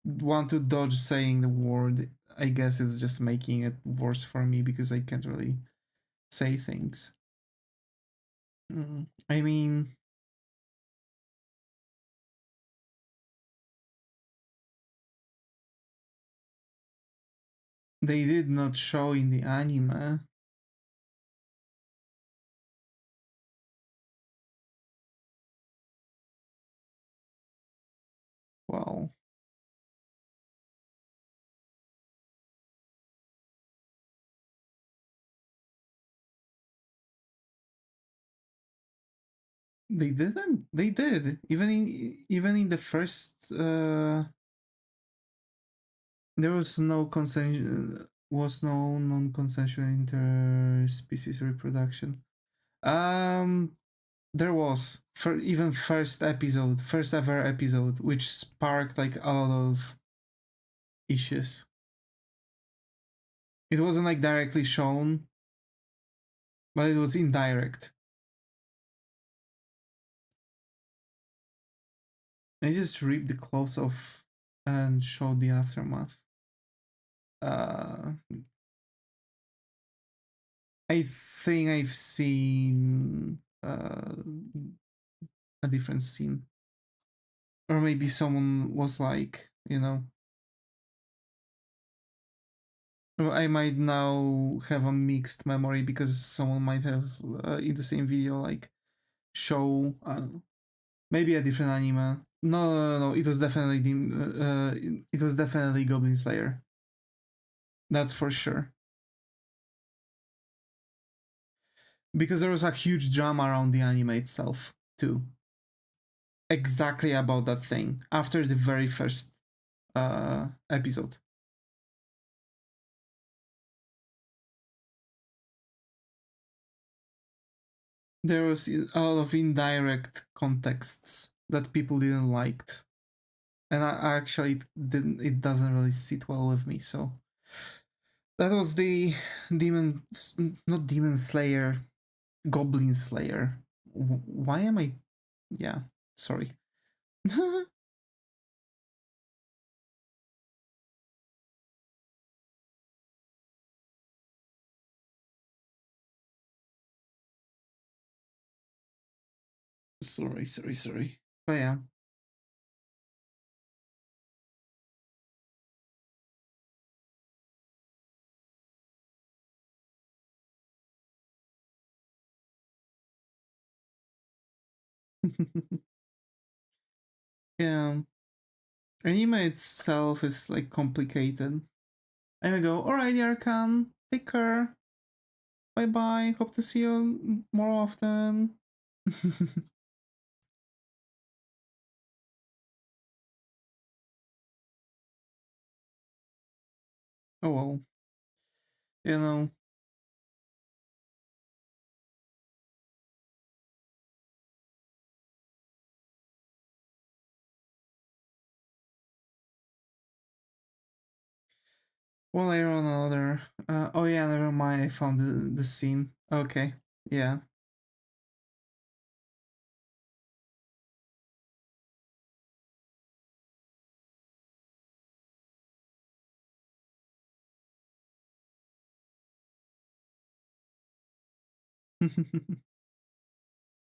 want to dodge saying the word. I guess it's just making it worse for me because I can't really say things. I mean, they did not show in the anime. They didn't. They did. Even in the first there was no consent was no non-consensual interspecies reproduction. Um there was for even first ever episode, which sparked like a lot of issues. It wasn't like directly shown, but it was indirect. They just ripped the clothes off and showed the aftermath. Uh, I think I've seen a different scene, or maybe someone was like, I might now have a mixed memory because someone might have in the same video like show maybe a different anime. No. It was definitely it was definitely Goblin Slayer. That's for sure. Because there was a huge drama around the anime itself too. Exactly about that thing after the very first episode. There was a lot of indirect contexts that people didn't liked, and I actually didn't. It doesn't really sit well with me. So that was the not Demon Slayer, Goblin Slayer. Why am I? Yeah, sorry. Sorry. But yeah. Yeah. Anime itself is like complicated. And we go, alright, Yarkan, take care. Bye bye. Hope to see you more often. Oh well. You know. One layer on another. Oh yeah, never mind. I found the scene. Okay. Yeah.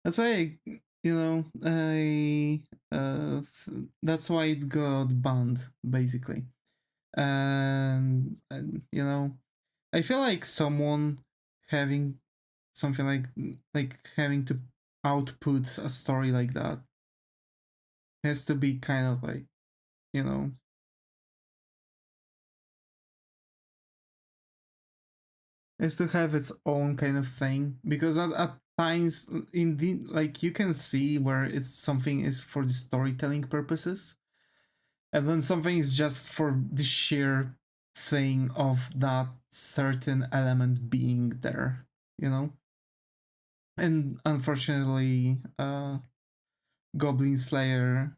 That's why I that's why it got banned basically. And I feel like someone having something like having to output a story like that has to be kind of like you know has to have its own kind of thing, because at times indeed like you can see where it's something is for the storytelling purposes, and then something is just for the sheer thing of that certain element being there, and unfortunately Goblin Slayer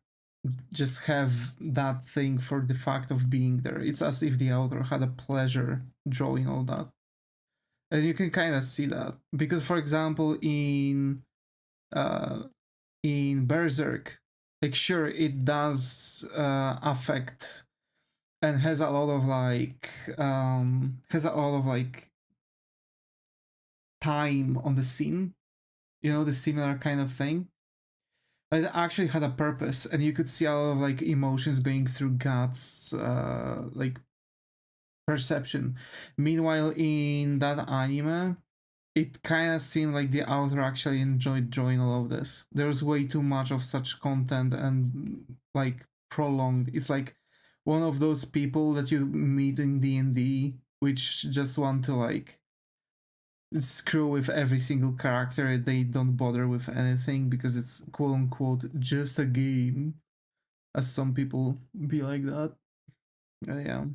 just have that thing for the fact of being there. It's as if the author had a pleasure drawing all that. And you can kind of see that. Because for example uh in Berserk, like sure it does affect and has a lot of like time on the scene, the similar kind of thing. But it actually had a purpose, and you could see a lot of like emotions going through Guts like perception. Meanwhile in that anime, it kind of seemed like the author actually enjoyed drawing all of this. There's way too much of such content and like prolonged. It's like one of those people that you meet in D&D which just want to like screw with every single character. They don't bother with anything because it's quote unquote just a game, as some people be like that. Yeah.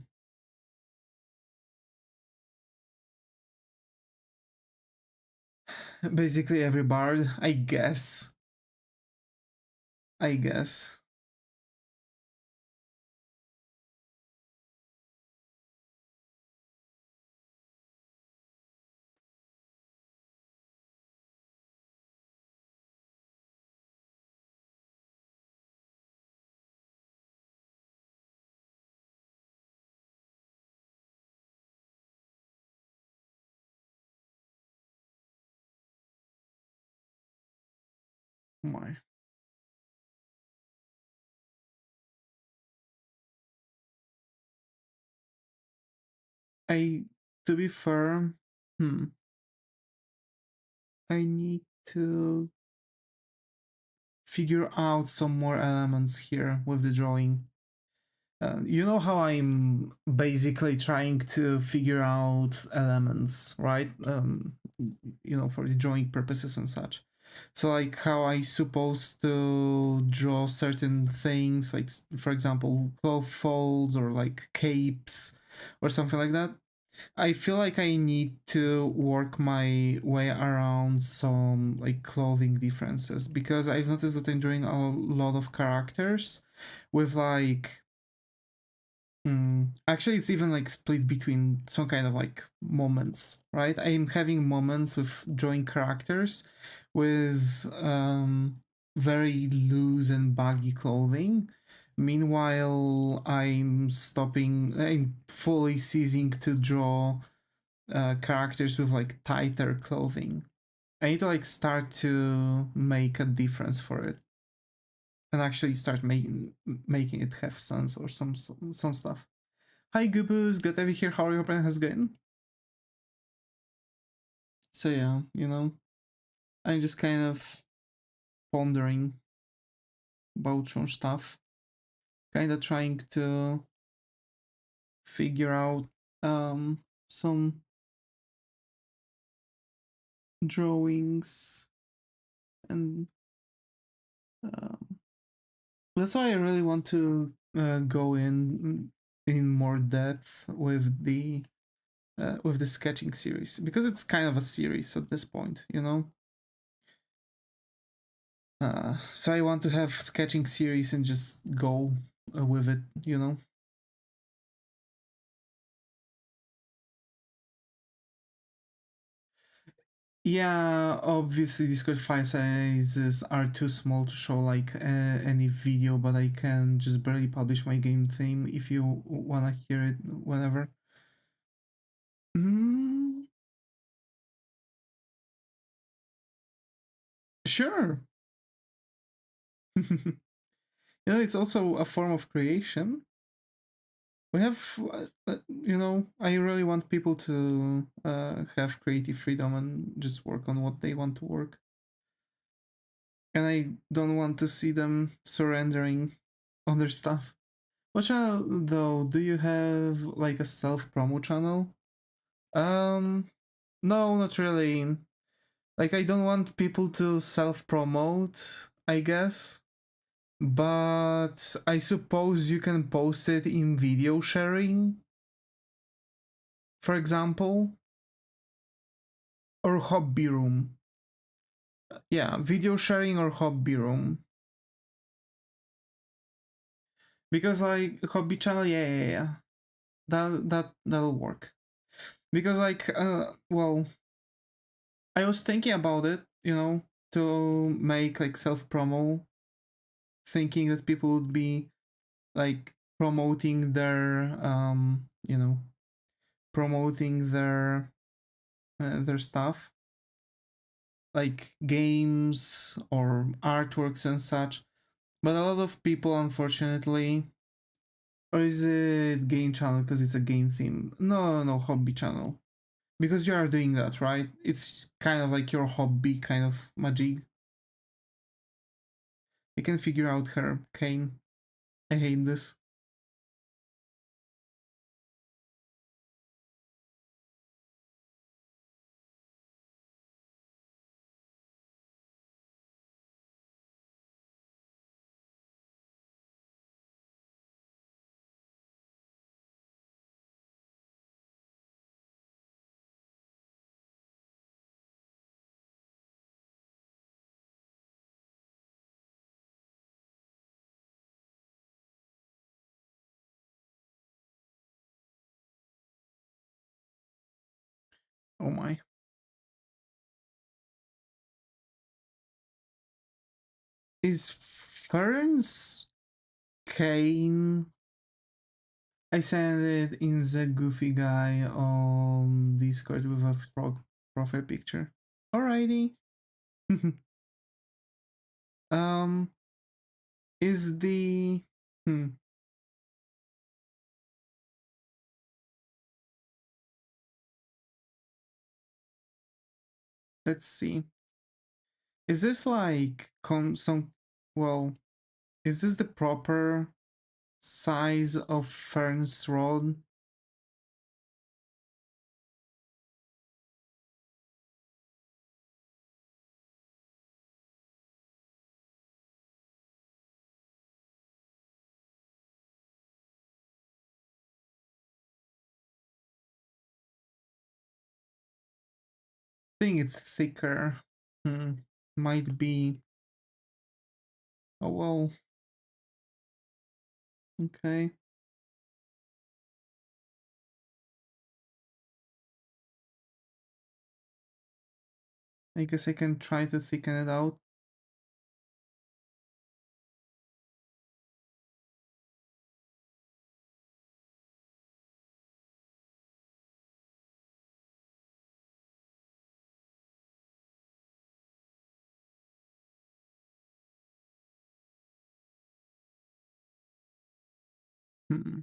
Basically every bard, I guess. I guess. My. I to be fair, I need to figure out some more elements here with the drawing. You know how I'm basically trying to figure out elements, right? For the drawing purposes and such. So, like, how I supposed to draw certain things, like, for example, cloth folds or like capes or something like that. I feel like I need to work my way around some like clothing differences because I've noticed that I'm drawing a lot of characters with like actually, it's even like split between some kind of like moments, right? I'm having moments with drawing characters with very loose and baggy clothing. Meanwhile, I'm fully ceasing to draw characters with like tighter clothing. I need to like start to make a difference for it and actually start making it have sense or some stuff. Hi Gooboo's, glad to have you here. How are your plan has gone? So yeah, I'm just kind of pondering about some stuff, kind of trying to figure out some drawings, and um, that's why I really want to go in more depth with the sketching series because it's kind of a series at this point. So I want to have sketching series and just go with it. Yeah, obviously Discord file sizes are too small to show like any video, but I can just barely publish my game theme if you wanna hear it whenever. Mm, sure. It's also a form of creation. We have, I really want people to have creative freedom and just work on what they want to work. And I don't want to see them surrendering on their stuff. What channel though? Do you have like a self promo channel? Um, no, not really. Like I don't want people to self promote, I guess. But I suppose you can post it in video sharing, for example, or hobby room. Yeah, video sharing or hobby room. Because like hobby channel, yeah. That'll work. Because like well, I was thinking about it, to make like self promo, thinking that people would be like promoting their stuff, like games or artworks and such. But a lot of people, unfortunately, or is it game channel because it's a game theme? No, no, hobby channel. Because you are doing that, right? It's kind of like your hobby, kind of magic. You can figure out her, Kane. I hate this. Oh my. Is Fern's cane? I sent it in the goofy guy on Discord with a frog profile picture. Alrighty. um, is the let's see. Is this like well, is this the proper size of Fern's rod? I think it's thicker. Might be. Oh well. Okay. I guess I can try to thicken it out. Hmm.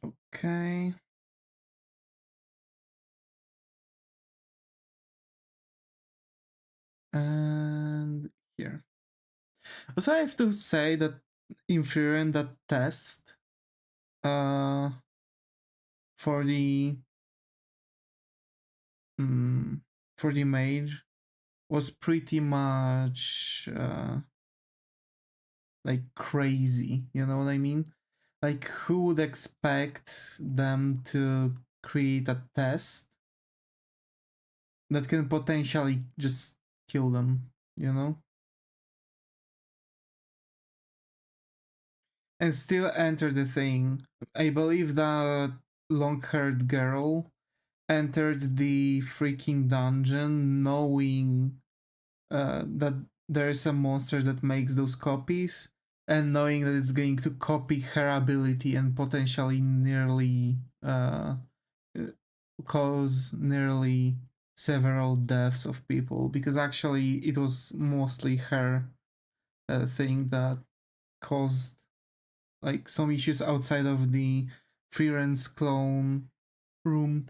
Okay. And here. Also, I have to say that in Frieren, that test uh, for the for the mage was pretty much like crazy. You know what I mean? Like, who would expect them to create a test that can potentially just kill them? You know? And still enter the thing. I believe that long-haired girl entered the freaking dungeon knowing that there's a monster that makes those copies and knowing that it's going to copy her ability and potentially nearly uh, cause nearly several deaths of people, because actually it was mostly her thing that caused like some issues outside of the Frieren's clone room.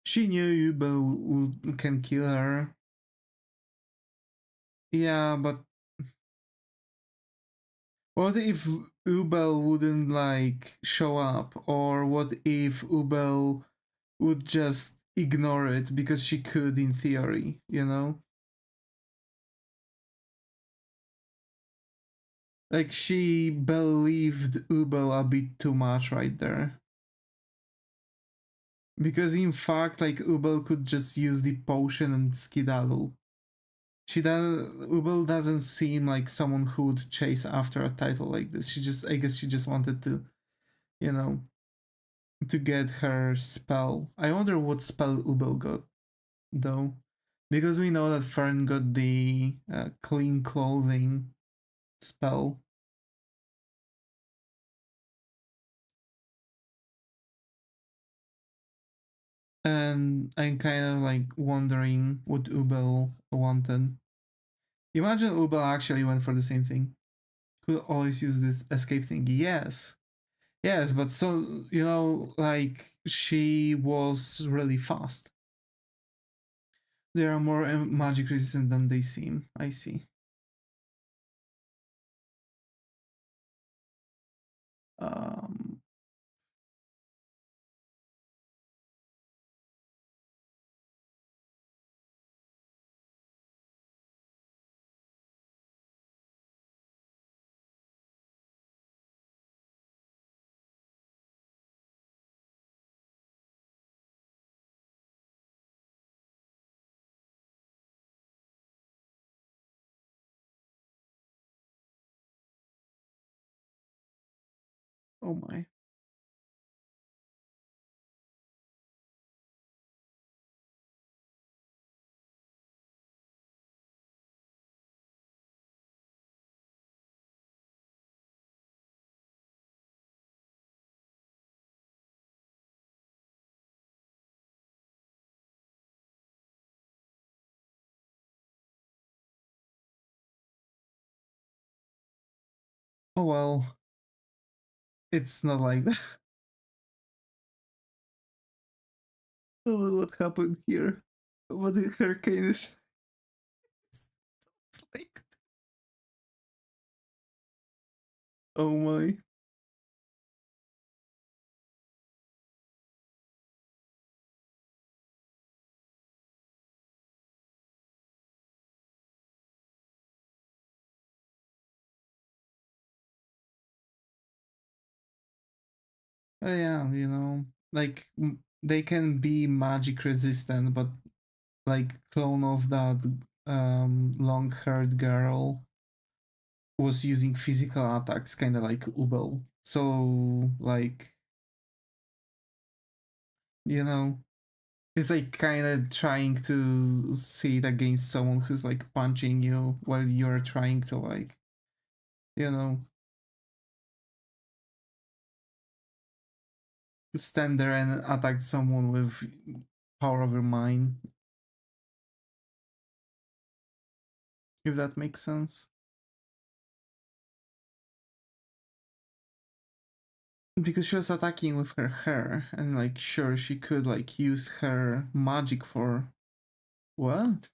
She knew Ubel can kill her. Yeah, but what if Ubel wouldn't like show up? Or what if Ubel would just ignore it because she could in theory, you know? Like she believed Ubel a bit too much right there. Because in fact, like Ubel could just use the potion and skedaddle. Ubel doesn't seem like someone who would chase after a title like this. I guess she just wanted to, you know, to get her spell. I wonder what spell Ubel got, though. Because we know that Fern got the clean clothing spell. And I'm kind of like wondering what Ubel wanted. Imagine Ubel actually went for the same thing. Could always use this escape thing. Yes. Yes, but so, you know, like she was really fast. They are more magic resistant than they seem. I see. Um, Oh my. Oh well, it's not like that. Oh, what happened here? What the hurricane is like? Oh my. Yeah, like they can be magic resistant, but like clone of that long-haired girl was using physical attacks, kind of like Ubel. So like you know, it's like kind of trying to see it against someone who's like punching you while you're trying to like you know stand there and attack someone with power over mind, if that makes sense. Because she was attacking with her hair, and like sure she could like use her magic for what?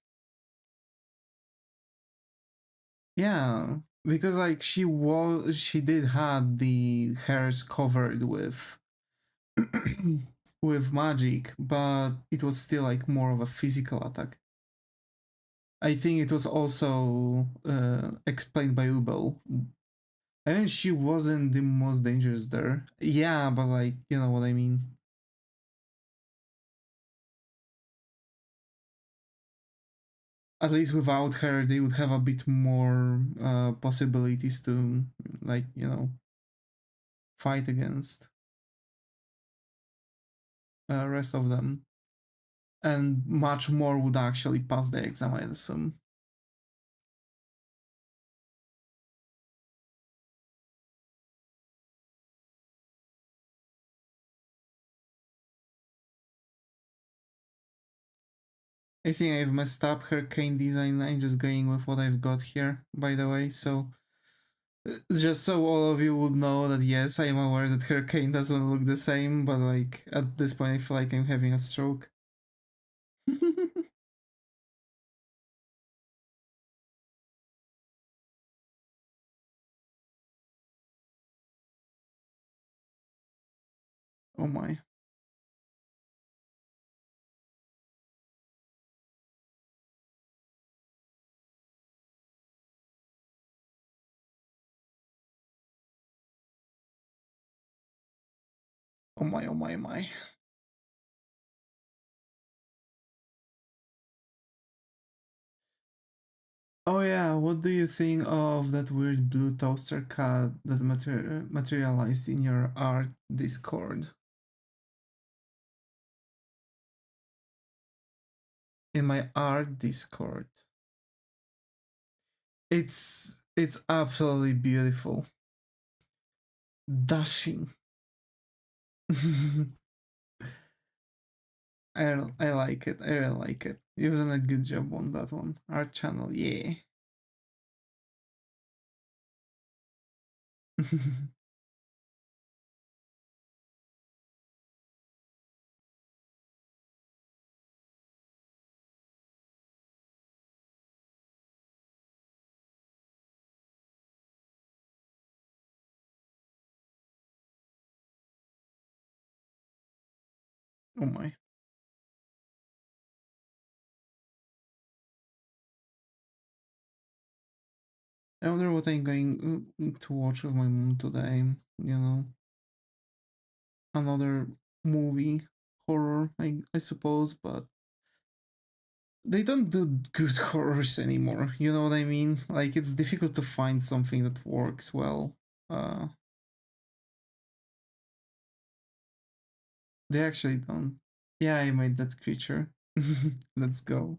Yeah, because like she did had the hairs covered with with magic, but it was still like more of a physical attack. I think it was also explained by Ubel. I mean, she wasn't the most dangerous there. Yeah, but like, you know what I mean. At least without her, they would have a bit more possibilities to, like, fight against rest of them. And much more would actually pass the exam, I assume. I think I've messed up her cane design. I'm just going with what I've got here, by the way. So, just so all of you would know that yes, I am aware that her cane doesn't look the same, but like at this point, I feel like I'm having a stroke. Oh my. Oh my, oh my, oh my. Oh yeah, what do you think of that weird blue toaster cat that materialized in your art Discord? In my art Discord. It's absolutely beautiful. Dashing. I like it. I really like it. You've done a good job on that one. Art channel, yeah. Oh my. I wonder what I'm going to watch with my mom today. You know, another movie, horror, I suppose, but they don't do good horrors anymore. You know what I mean? Like it's difficult to find something that works well. Uh, They actually don't. Yeah, I made that creature. Let's go.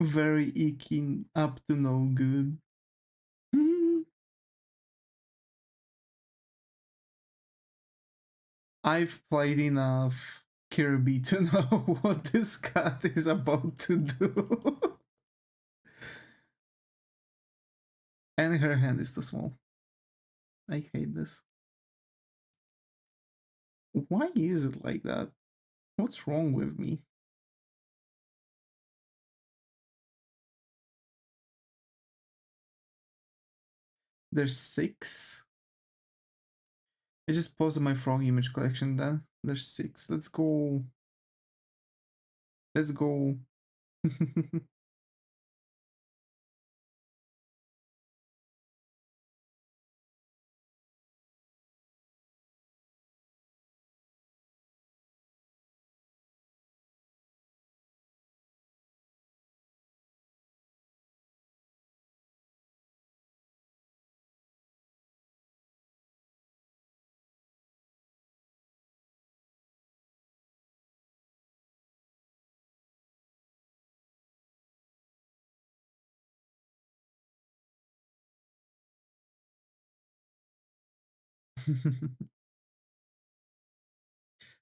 Very icky, up to no good. I've played enough Kirby to know what this cat is about to do. And her hand is too small. I hate this. Why is it like that? What's wrong with me? There's 6. I just posted my frog image collection then. There's 6. Let's go. Let's go.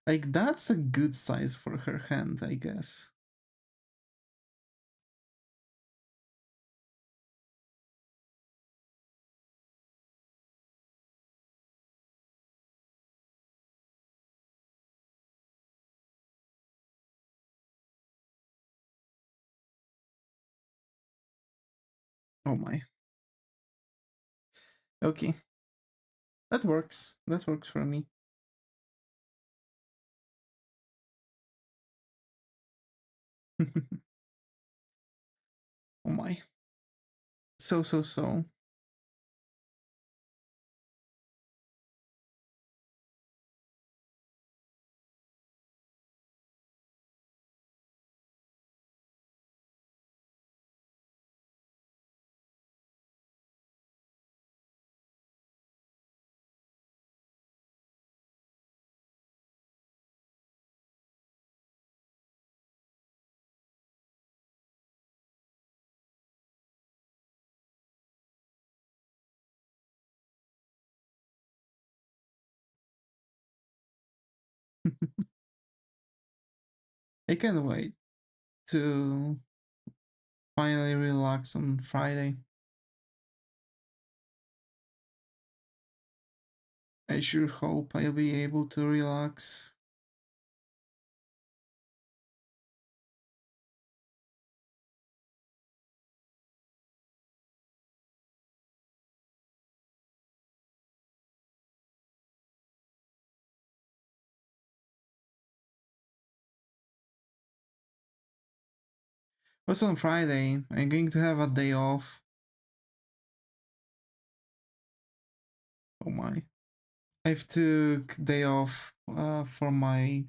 Like, that's a good size for her hand, I guess. Oh my. Okay. That works. That works for me. Oh my. So. I can't wait to finally relax on Friday. I sure hope I'll be able to relax. What's on Friday? I'm going to have a day off. Oh my. I've took day off for my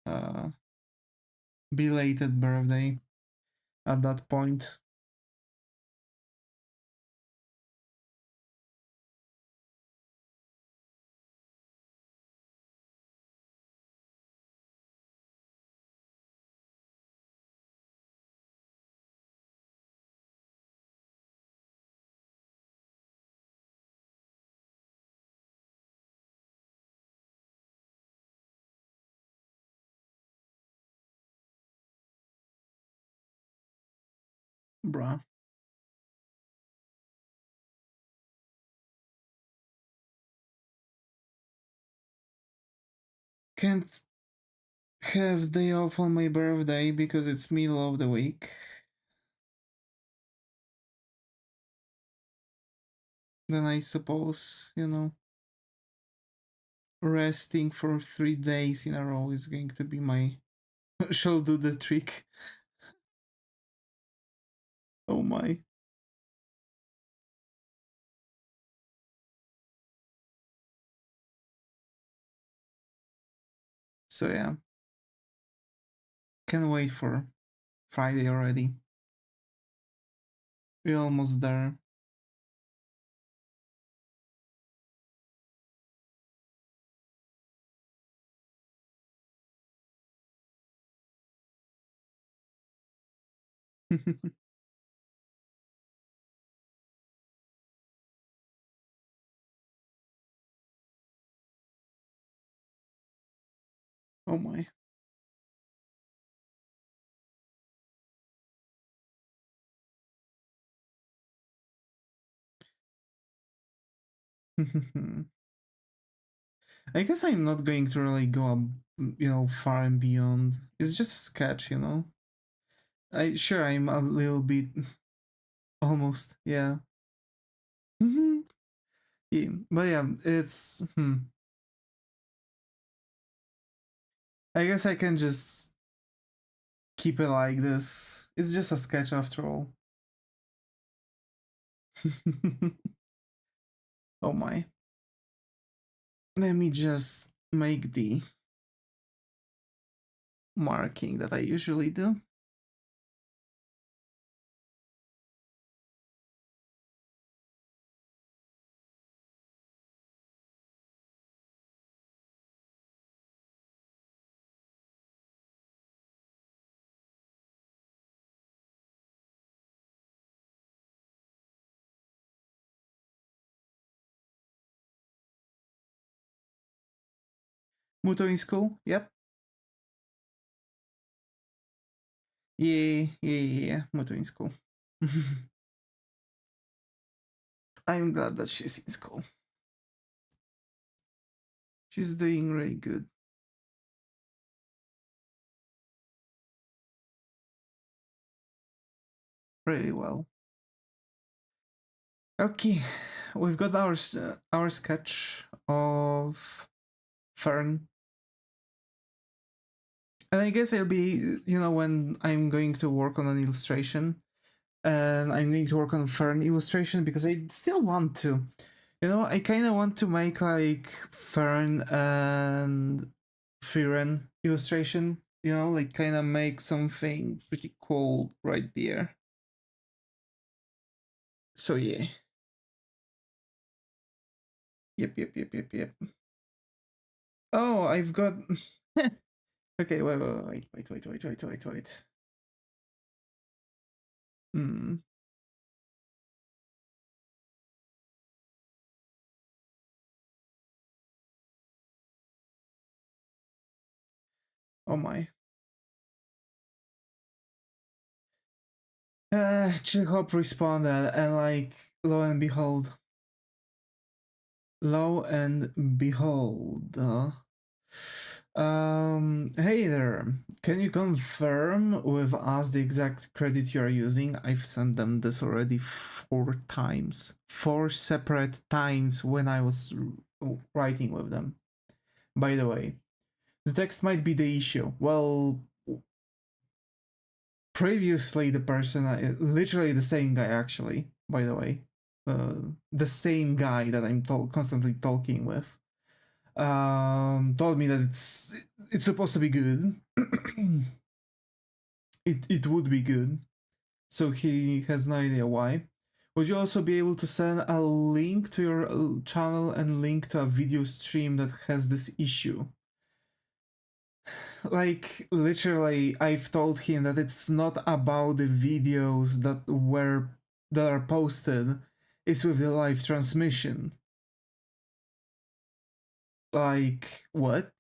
uh, belated birthday at that point. Bruh. Can't have day off on my birthday because it's middle of the week. Then I suppose, resting for 3 days in a row is going to be my shall do the trick. Oh my. So yeah, can't wait for Friday already. We're almost there. Oh my. I guess I'm not going to really go up, far and beyond. It's just a sketch, you know. I'm a little bit almost, yeah. Yeah, but yeah, it's. I guess I can just keep it like this. It's just a sketch after all. Oh my. Let me just make the marking that I usually do. Muto in school? Yep. Yeah. Muto in school. I'm glad that she's in school. She's doing really good. Really well. Okay, we've got our sketch of Fern. And I guess it'll be, when I'm going to work on an illustration, and I'm going to work on Fern illustration because I still want to. I kind of want to make like Fern and Frieren illustration, like kind of make something pretty cool right there. So yeah. Yep. Oh, I've got. Okay, wait. Hmm. Oh my. Chill-Hop responded, and like, lo and behold. Lo and behold. Hey there. Can you confirm with us the exact credit you are using? I've sent them this already 4 times. 4 separate times when I was writing with them. By the way, the text might be the issue. Well, previously the person, literally the same guy actually, by the way. The same guy that I'm constantly talking with. Told me that it's supposed to be good. it would be good. So he has no idea why. Would you also be able to send a link to your channel and link to a video stream that has this issue? Like, literally, I've told him that it's not about the videos that are posted, it's with the live transmission. Like, what?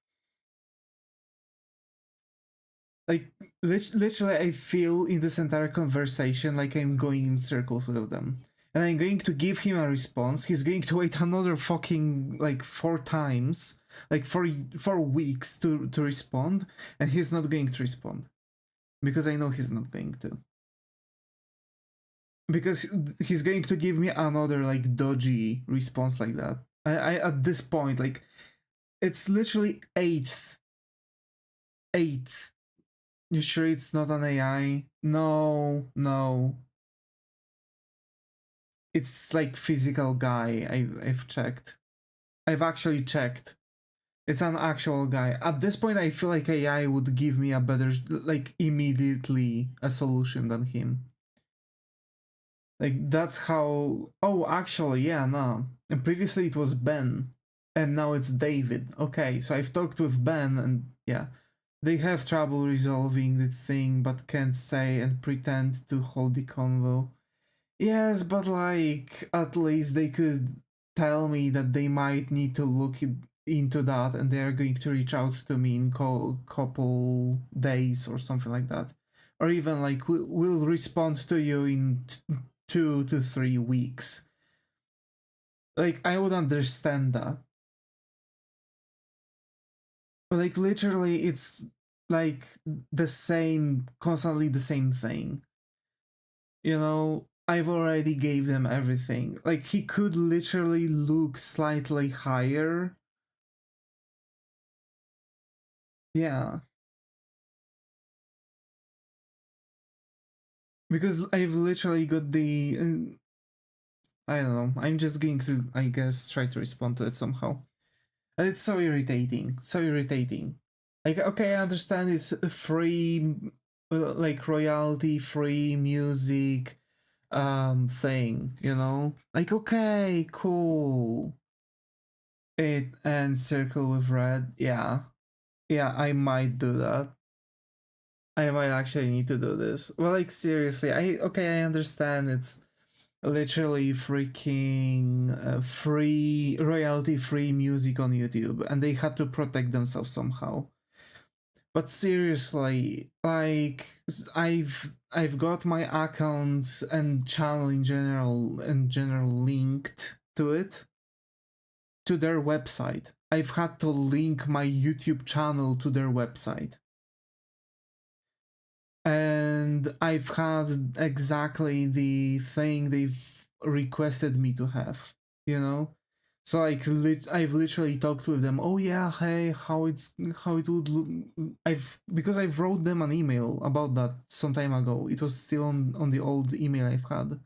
Like, literally, I feel in this entire conversation like I'm going in circles with them. And I'm going to give him a response. He's going to wait another fucking, like, 4 times, like, 4 weeks to respond. And he's not going to respond. Because I know he's not going to. Because he's going to give me another, like, dodgy response like that. I at this point, like, it's literally 8th. You sure it's not an AI? No. It's like physical guy. I've checked. I've actually checked. It's an actual guy. At this point, I feel like AI would give me a better, like, immediately a solution than him. Like, that's how. Oh, actually, yeah, no. And previously it was Ben, and now it's David. Okay, so I've talked with Ben, and yeah. They have trouble resolving the thing, but can't say and pretend to hold the convo. Yes, but like, at least they could tell me that they might need to look into that and they are going to reach out to me in couple days or something like that. Or even like, we'll respond to you in 2 to 3 weeks. Like, I would understand that. But like, literally, it's like the same, constantly the same thing. You know, I've already gave them everything. Like, he could literally look slightly higher. Yeah. Because I've literally got the I don't know. I'm just going to, I guess, try to respond to it somehow. And it's so irritating. So irritating. Like, okay, I understand it's free, like royalty free music thing, you know? Like, okay, cool. It and circle with red. Yeah. Yeah, I might do that. I might actually need to do this. Well, like, seriously, I understand it's literally freaking free, royalty free music on YouTube, and they had to protect themselves somehow. But seriously, like, I've got my accounts and channel in general linked to it, to their website. I've had to link my YouTube channel to their website. And I've had exactly the thing they've requested me to have, you know? So like I've literally talked with them. Oh yeah, hey, how it would look. Because I've wrote them an email about that some time ago. It was still on the old email I've had,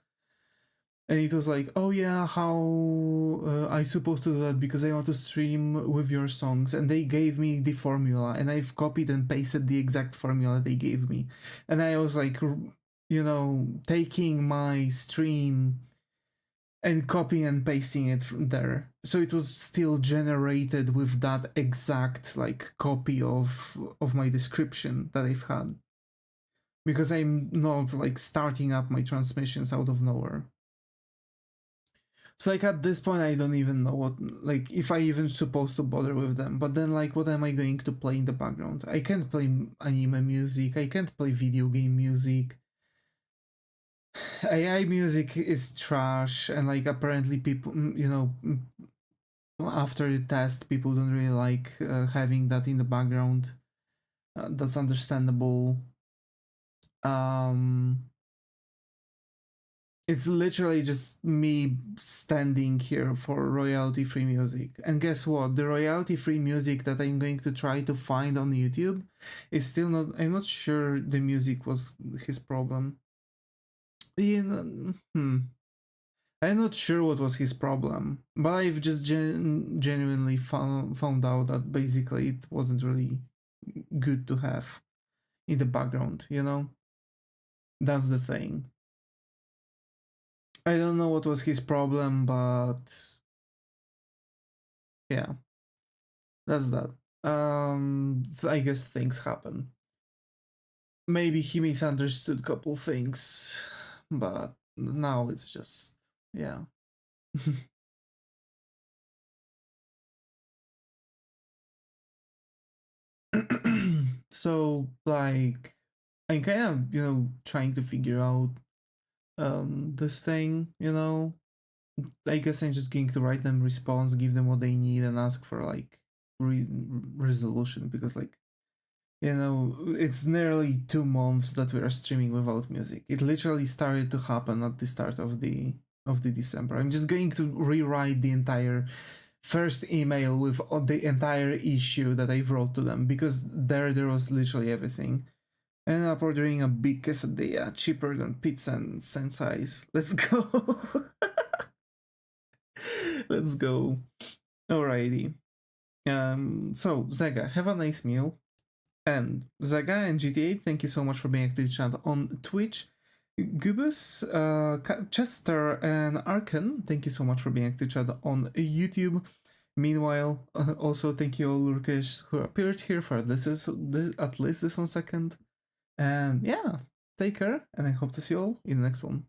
and it was like, oh yeah, how I supposed to do that because I want to stream with your songs, and they gave me the formula, and I've copied and pasted the exact formula they gave me, and I was like, you know, taking my stream and copying and pasting it from there, so it was still generated with that exact like copy of my description that I've had, because I'm not like starting up my transmissions out of nowhere. So like at this point I don't even know what, like, if I even supposed to bother with them. But then like, what am I going to play in the background? I can't play anime music, I can't play video game music. AI music is trash, and like apparently people, you know, after the test people don't really like having that in the background. That's understandable. um It's literally just me standing here for royalty free music. And guess what? The royalty free music that I'm going to try to find on YouTube is still not. I'm not sure the music was his problem. I'm not sure what was his problem, but I've just genuinely found out that basically it wasn't really good to have in the background, you know? That's the thing. I don't know what was his problem, but yeah. That's that. I guess things happen. Maybe he misunderstood a couple things, but now it's just, yeah. So like, I'm kind of, you know, trying to figure out this thing, you know. I guess I'm just going to write them response, give them what they need, and ask for like resolution, because like, you know, it's nearly 2 months that we are streaming without music. It literally started to happen at the start of the December. I'm just going to rewrite the entire first email with the entire issue that I wrote to them, because there was literally everything. And up ordering a big quesadilla, cheaper than pizza and same size. Let's go. Let's go. Alrighty. So Zega, have a nice meal. And Zaga and GTA, thank you so much for being active chat on Twitch. Gubus, Chester, and Arkan, thank you so much for being active chat on YouTube. Meanwhile, also thank you all Lurkish who appeared here for at least this 1 second. And yeah, take care, and I hope to see you all in the next one.